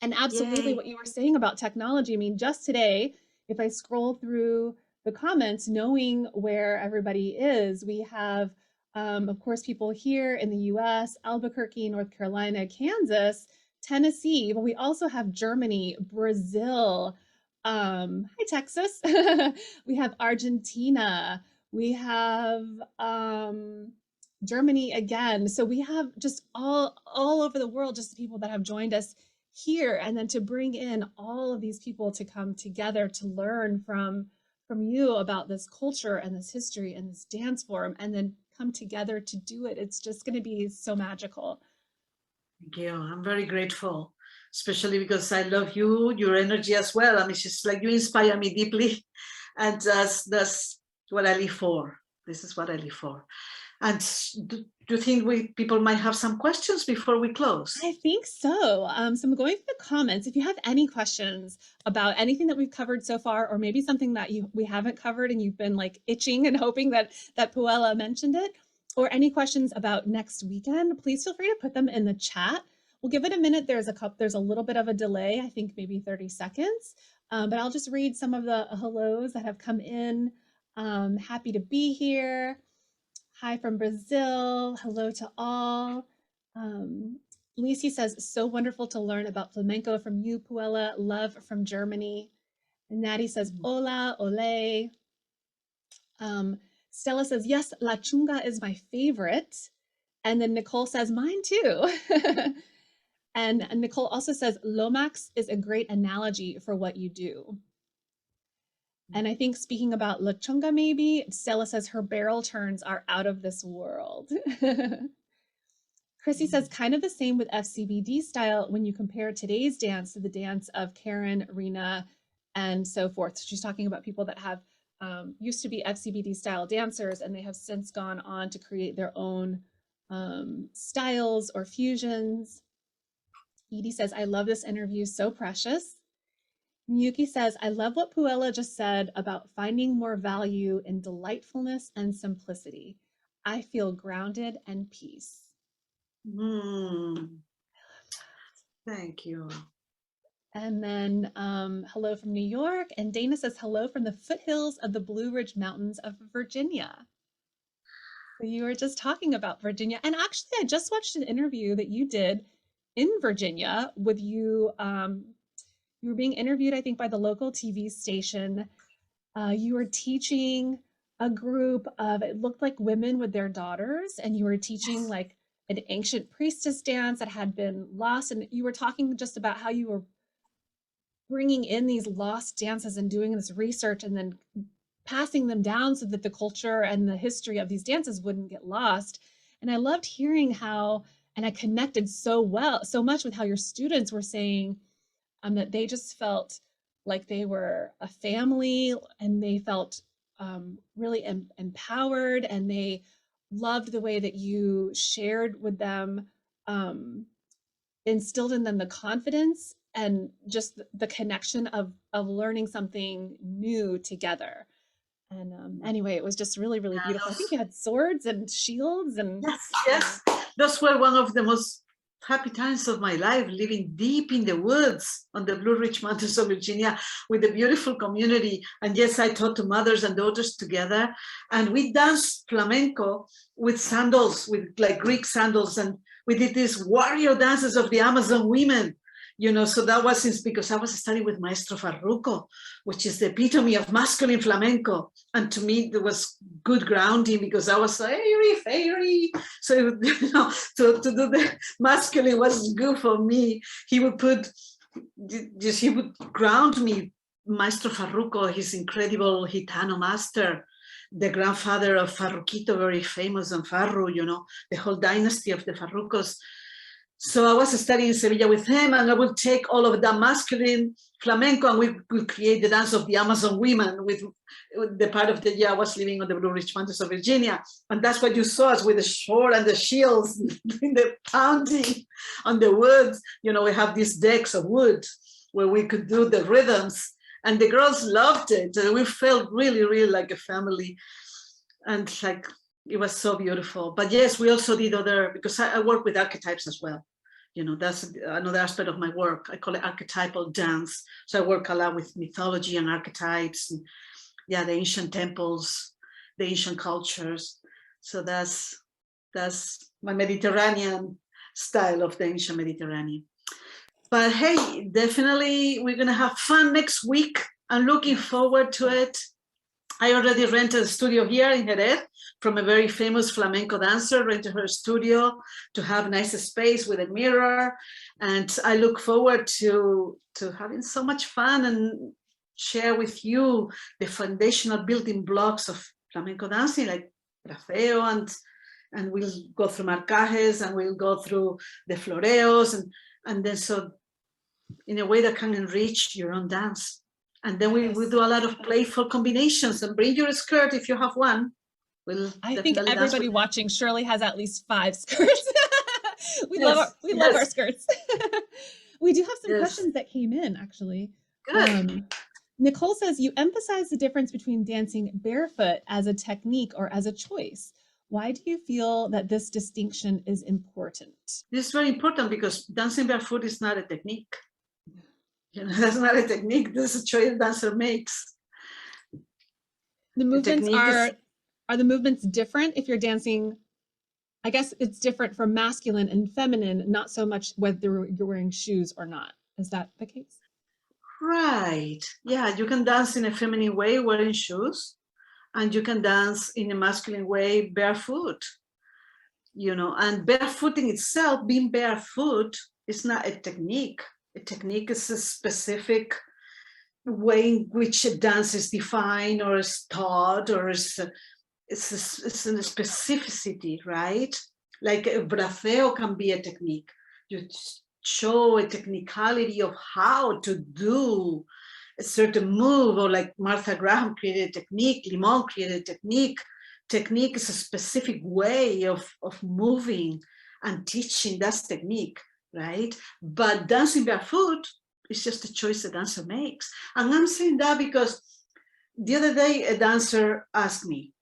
And absolutely what you were saying about technology. I mean, just today, if I scroll through the comments, knowing where everybody is, we have Of course, people here in the US, Albuquerque, North Carolina, Kansas, Tennessee, but we also have Germany, Brazil, hi, Texas. We have Argentina, we have Germany again. So we have just all over the world, just the people that have joined us here, and then to bring in all of these people to come together to learn from you about this culture and this history and this dance form, and then come together to do it. It's just going to be so magical. Thank you. I'm very grateful, especially because I love you, your energy as well. I mean, it's just like you inspire me deeply, and that's what I live for. This is what I live for. And do you think people might have some questions before we close? I think so. So I'm going through the comments. If you have any questions about anything that we've covered so far, or maybe something that we haven't covered and you've been like itching and hoping that Puela mentioned it, or any questions about next weekend, please feel free to put them in the chat. We'll give it a minute. There's a little bit of a delay, I think maybe 30 seconds, but I'll just read some of the hellos that have come in. Happy to be here. Hi from Brazil. Hello to all. Lisi says, so wonderful to learn about flamenco from you, Puela. Love from Germany. And Natty says, hola, ole. Stella says, yes, La Chunga is my favorite. And then Nicole says, mine too. And Nicole also says, Lomax is a great analogy for what you do. And I think speaking about La Chunga, maybe, Stella says her barrel turns are out of this world. Chrissy says kind of the same with FCBD style when you compare today's dance to the dance of Karen, Rena, and so forth. She's talking about people that have used to be FCBD style dancers, and they have since gone on to create their own styles or fusions. Edie says, I love this interview, so precious. Miyuki says, I love what Puela just said about finding more value in delightfulness and simplicity. I feel grounded and peace. Thank you. And then hello from New York. And Dana says, hello from the foothills of the Blue Ridge Mountains of Virginia. So you were just talking about Virginia. And actually, I just watched an interview that you did in Virginia with you. You were being interviewed, I think, by the local TV station. You were teaching a group of, it looked like women with their daughters, and you were teaching like an ancient priestess dance that had been lost. And you were talking just about how you were bringing in these lost dances and doing this research and then passing them down so that the culture and the history of these dances wouldn't get lost. And I loved hearing how, and I connected so much with how your students were saying that they just felt like they were a family, and they felt really empowered, and they loved the way that you shared with them, instilled in them the confidence and just the connection of learning something new together. And anyway, it was just really, really beautiful. I think you had swords and shields and yes. Those were one of the most happy times of my life, living deep in the woods on the Blue Ridge Mountains of Virginia with a beautiful community. And yes, I taught to mothers and daughters together. And we danced flamenco with sandals, with like Greek sandals. And we did these warrior dances of the Amazon women. You know, so that was because I was studying with Maestro Farruco, which is the epitome of masculine flamenco. And to me, there was good grounding because I was fairy. So, you know, to do the masculine was good for me. He would ground me. Maestro Farruco, his incredible Gitano master, the grandfather of Farruquito, very famous on Farru, you know, the whole dynasty of the Farrucos. So I was studying in Sevilla with him, and I would take all of that masculine flamenco, and we would create the dance of the Amazon women with the part of the year I was living on the Blue Ridge Mountains of Virginia. And that's what you saw us with the sword and the shields, in the pounding on the woods. You know, we have these decks of wood where we could do the rhythms, and the girls loved it. And we felt really, really like a family. And like, it was so beautiful. But yes, we also did because I work with archetypes as well. You know, that's another aspect of my work. I call it archetypal dance. So I work a lot with mythology and archetypes, and the ancient temples, the ancient cultures. So that's That's my Mediterranean style of the ancient Mediterranean. But hey, definitely we're going to have fun next week. I'm looking forward to it. I already rented a studio here in Jerez from a very famous flamenco dancer, rented her studio to have a nice space with a mirror. And I look forward to having so much fun and share with you the foundational building blocks of flamenco dancing, like braceo, and we'll go through marcajes, and we'll go through the floreos, and then so in a way that can enrich your own dance. And then we will do a lot of playful combinations, and bring your skirt if you have one. I think everybody watching surely has at least 5 skirts. we love our skirts. We do have some questions that came in, actually. Good. Nicole says, you emphasize the difference between dancing barefoot as a technique or as a choice. Why do you feel that this distinction is important? This is very important because dancing barefoot is not a technique. You know, that's not a technique. This is a choice the dancer makes. The movements are the movements different if you're dancing? I guess it's different for masculine and feminine, not so much whether you're wearing shoes or not. Is that the case? Right. Yeah, you can dance in a feminine way wearing shoes, and you can dance in a masculine way barefoot. You know, and barefooting itself, being barefoot, is not a technique. A technique is a specific way in which a dance is defined or is taught, or it's a specificity, right? Like a braceo can be a technique. You show a technicality of how to do a certain move, or like Martha Graham created a technique, Limon created a technique. Technique is a specific way of moving and teaching. That's technique, right? But dancing barefoot is just a choice the dancer makes. And I'm saying that because the other day a dancer asked me,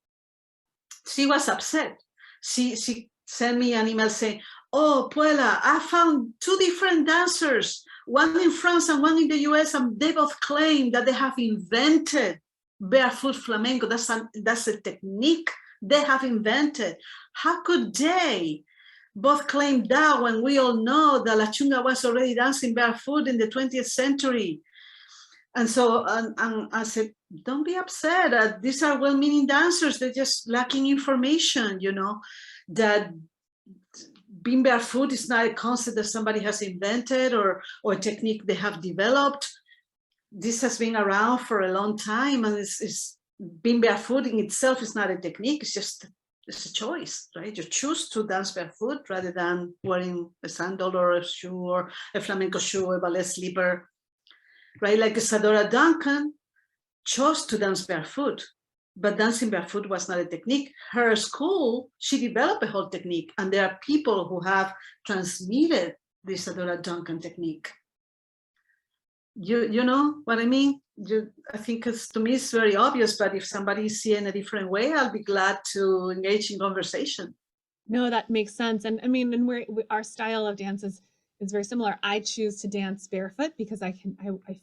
she was upset. She sent me an email saying, oh, Puela, I found 2 different dancers, one in France and one in the US, and they both claim that they have invented barefoot flamenco. That's a technique they have invented. How could they both claim that when we all know that La Chunga was already dancing barefoot in the 20th century? And so and I said, don't be upset. These are well-meaning dancers. They're just lacking information, you know, that being barefoot is not a concept that somebody has invented or a technique they have developed. This has been around for a long time, and it's being barefoot in itself is not a technique. It's a choice, right? You choose to dance barefoot rather than wearing a sandal or a shoe or a flamenco shoe, a ballet slipper, right? Like Isadora Duncan chose to dance barefoot, but dancing barefoot was not a technique. Her school, she developed a whole technique, and there are people who have transmitted the Isadora Duncan technique. You know what I mean? I think to me it's very obvious, but if somebody sees in a different way, I'll be glad to engage in conversation. No, that makes sense. And I mean, and our style of dance is very similar. I choose to dance barefoot because I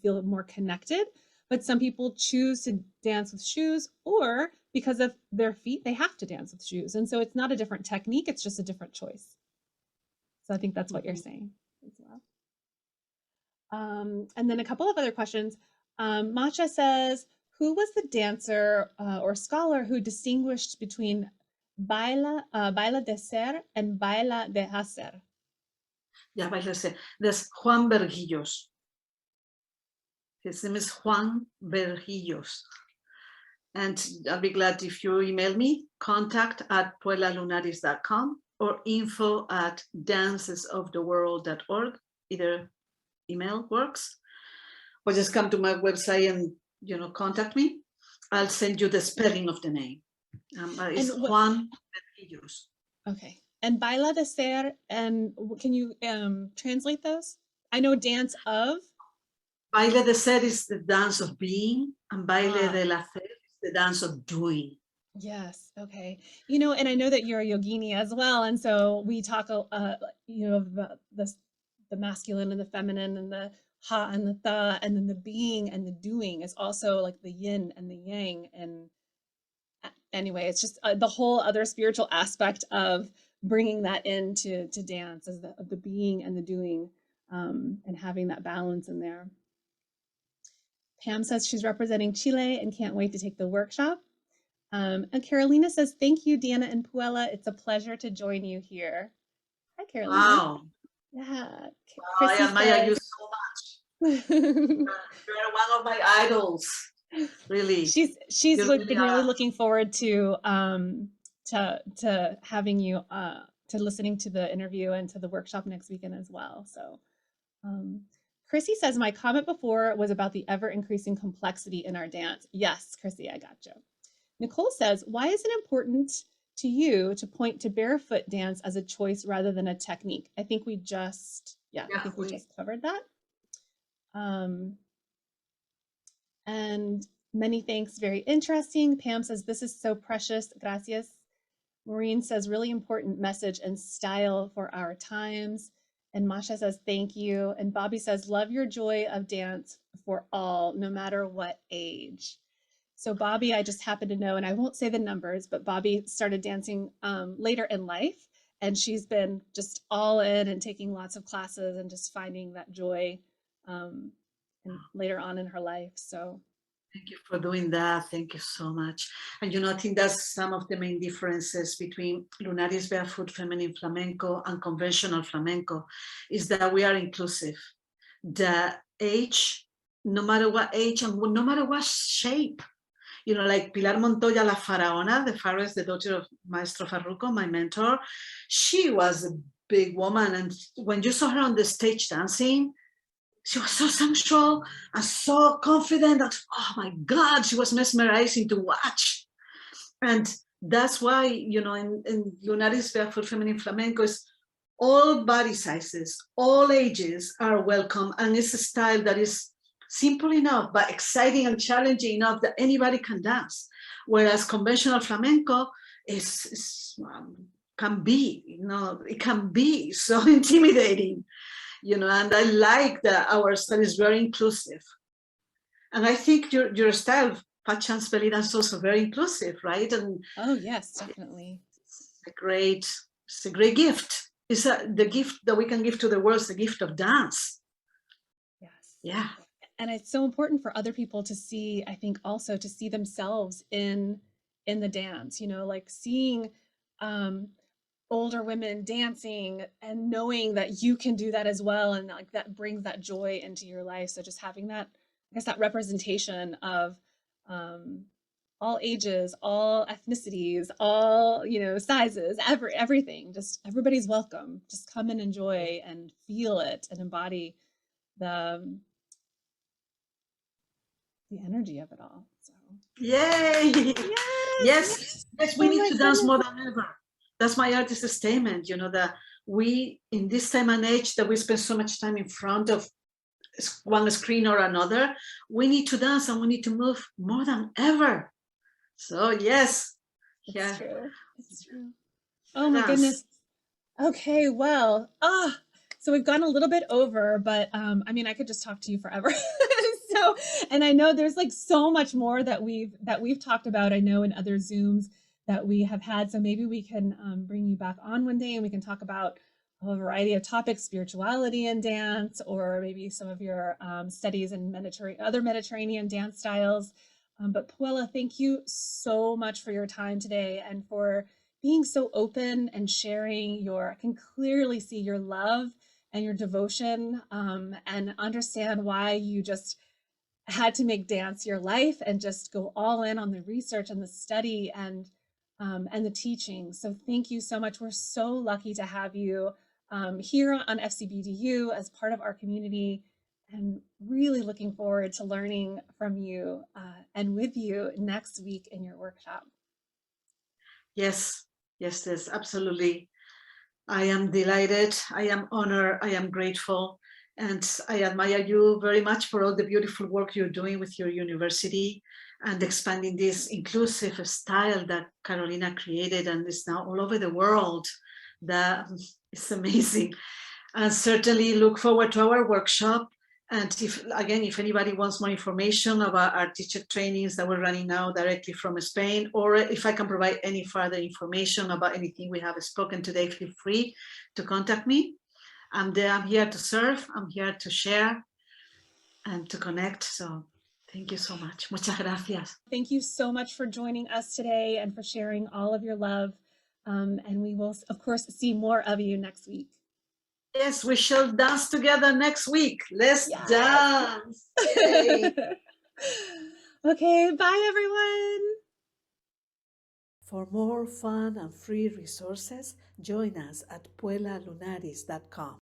feel more connected, but some people choose to dance with shoes, or because of their feet, they have to dance with shoes. And so it's not a different technique, it's just a different choice. So I think that's what you're saying as well. And then a couple of other questions. Macha says, who was the dancer or scholar who distinguished between baile de ser and baile de hacer? Yeah, baile de ser. There's Juan Vergillos. His name is Juan Vergillos. And I'll be glad if you email me, contact@puelalunaris.com or info@dancesoftheworld.org. Either email works, or just come to my website and contact me. I'll send you the spelling of the name. It's Juan Vergillos. Okay. And baile de ser, and can you translate those? I know dance of. Baile de ser is the dance of being, and baile del hacer is the dance of doing. Yes. Okay. And I know that you're a yogini as well, and so we talk, about the masculine and the feminine, and the ha and the tha, and then the being and the doing is also like the yin and the yang. And anyway, it's just the whole other spiritual aspect of bringing that into dance as the being and the doing, and having that balance in there. Pam says she's representing Chile and can't wait to take the workshop. And Carolina says, thank you, Deanna and Puela. It's a pleasure to join you here. Hi, Carolina. Wow. Yeah. Wow, I admire you so much. You're one of my idols, really. She's been really looking forward to having you to listening to the interview and to the workshop next weekend as well. So Chrissy says, my comment before was about the ever increasing complexity in our dance. Yes, Chrissy, I got you. Nicole says, why is it important to you to point to barefoot dance as a choice rather than a technique? I think we just, I think we just covered that. And many thanks, very interesting. Pam says, this is so precious, gracias. Maureen says, really important message and style for our times. And Masha says, thank you. And Bobby says, love your joy of dance for all, no matter what age. So Bobby, I just happen to know, and I won't say the numbers, but Bobby started dancing later in life, and she's been just all in and taking lots of classes and just finding that joy and later on in her life. So thank you for doing that. Thank you so much. And I think that's some of the main differences between Lunaris Barefoot Feminine Flamenco and conventional flamenco, is that we are inclusive. The age, no matter what age and no matter what shape, like Pilar Montoya, La Faraona, the pharaoh, the daughter of Maestro Farruco, my mentor, she was a big woman. And when you saw her on the stage dancing, she was so sensual and so confident that, oh my God, she was mesmerizing to watch. And that's why, in Lunaris Barefoot Feminine Flamenco, is all body sizes, all ages are welcome. And it's a style that is simple enough, but exciting and challenging enough that anybody can dance. Whereas conventional flamenco can be, it can be so intimidating, and I like that our style is very inclusive. And I think your style, Fat Chance Belly Dance, is also very inclusive, right? And oh yes, definitely. It's a great gift. It's the gift that we can give to the world, is the gift of dance. Yes. Yeah. And it's so important for other people to see, I think also to see themselves in the dance, like seeing older women dancing and knowing that you can do that as well. And like that brings that joy into your life. So just having that, I guess, that representation of all ages, all ethnicities, all, sizes, everything, just everybody's welcome. Just come and enjoy and feel it and embody the energy of it all. So yay! Yes, we need to dance more than ever. That's my artist statement, that we, in this time and age that we spend so much time in front of one screen or another, we need to dance and we need to move more than ever. So yes. It's true. It's true. Oh my goodness. Okay, well, so we've gone a little bit over, but I could just talk to you forever. So, and I know there's like so much more that we've talked about, I know, in other Zooms that we have had. So maybe we can bring you back on one day and we can talk about a variety of topics, spirituality and dance, or maybe some of your studies in other Mediterranean dance styles. But Puela, thank you so much for your time today and for being so open and sharing I can clearly see your love and your devotion, and understand why you just had to make dance your life and just go all in on the research and the study and the teaching. So thank you so much. We're so lucky to have you here on FCBDU as part of our community, and really looking forward to learning from you and with you next week in your workshop. Yes, absolutely. I am delighted. I am honored. I am grateful. And I admire you very much for all the beautiful work you're doing with your university and expanding this inclusive style that Carolina created and is now all over the world. That is amazing. And certainly look forward to our workshop. And if anybody wants more information about our teacher trainings that we're running now directly from Spain, or if I can provide any further information about anything we have spoken today, feel free to contact me. I'm here to serve. I'm here to share and to connect. So thank you so much. Muchas gracias. Thank you so much for joining us today and for sharing all of your love. And we will, of course, see more of you next week. Yes, we shall dance together next week. Let's dance. Yay. Okay, bye everyone. For more fun and free resources, join us at puelalunaris.com.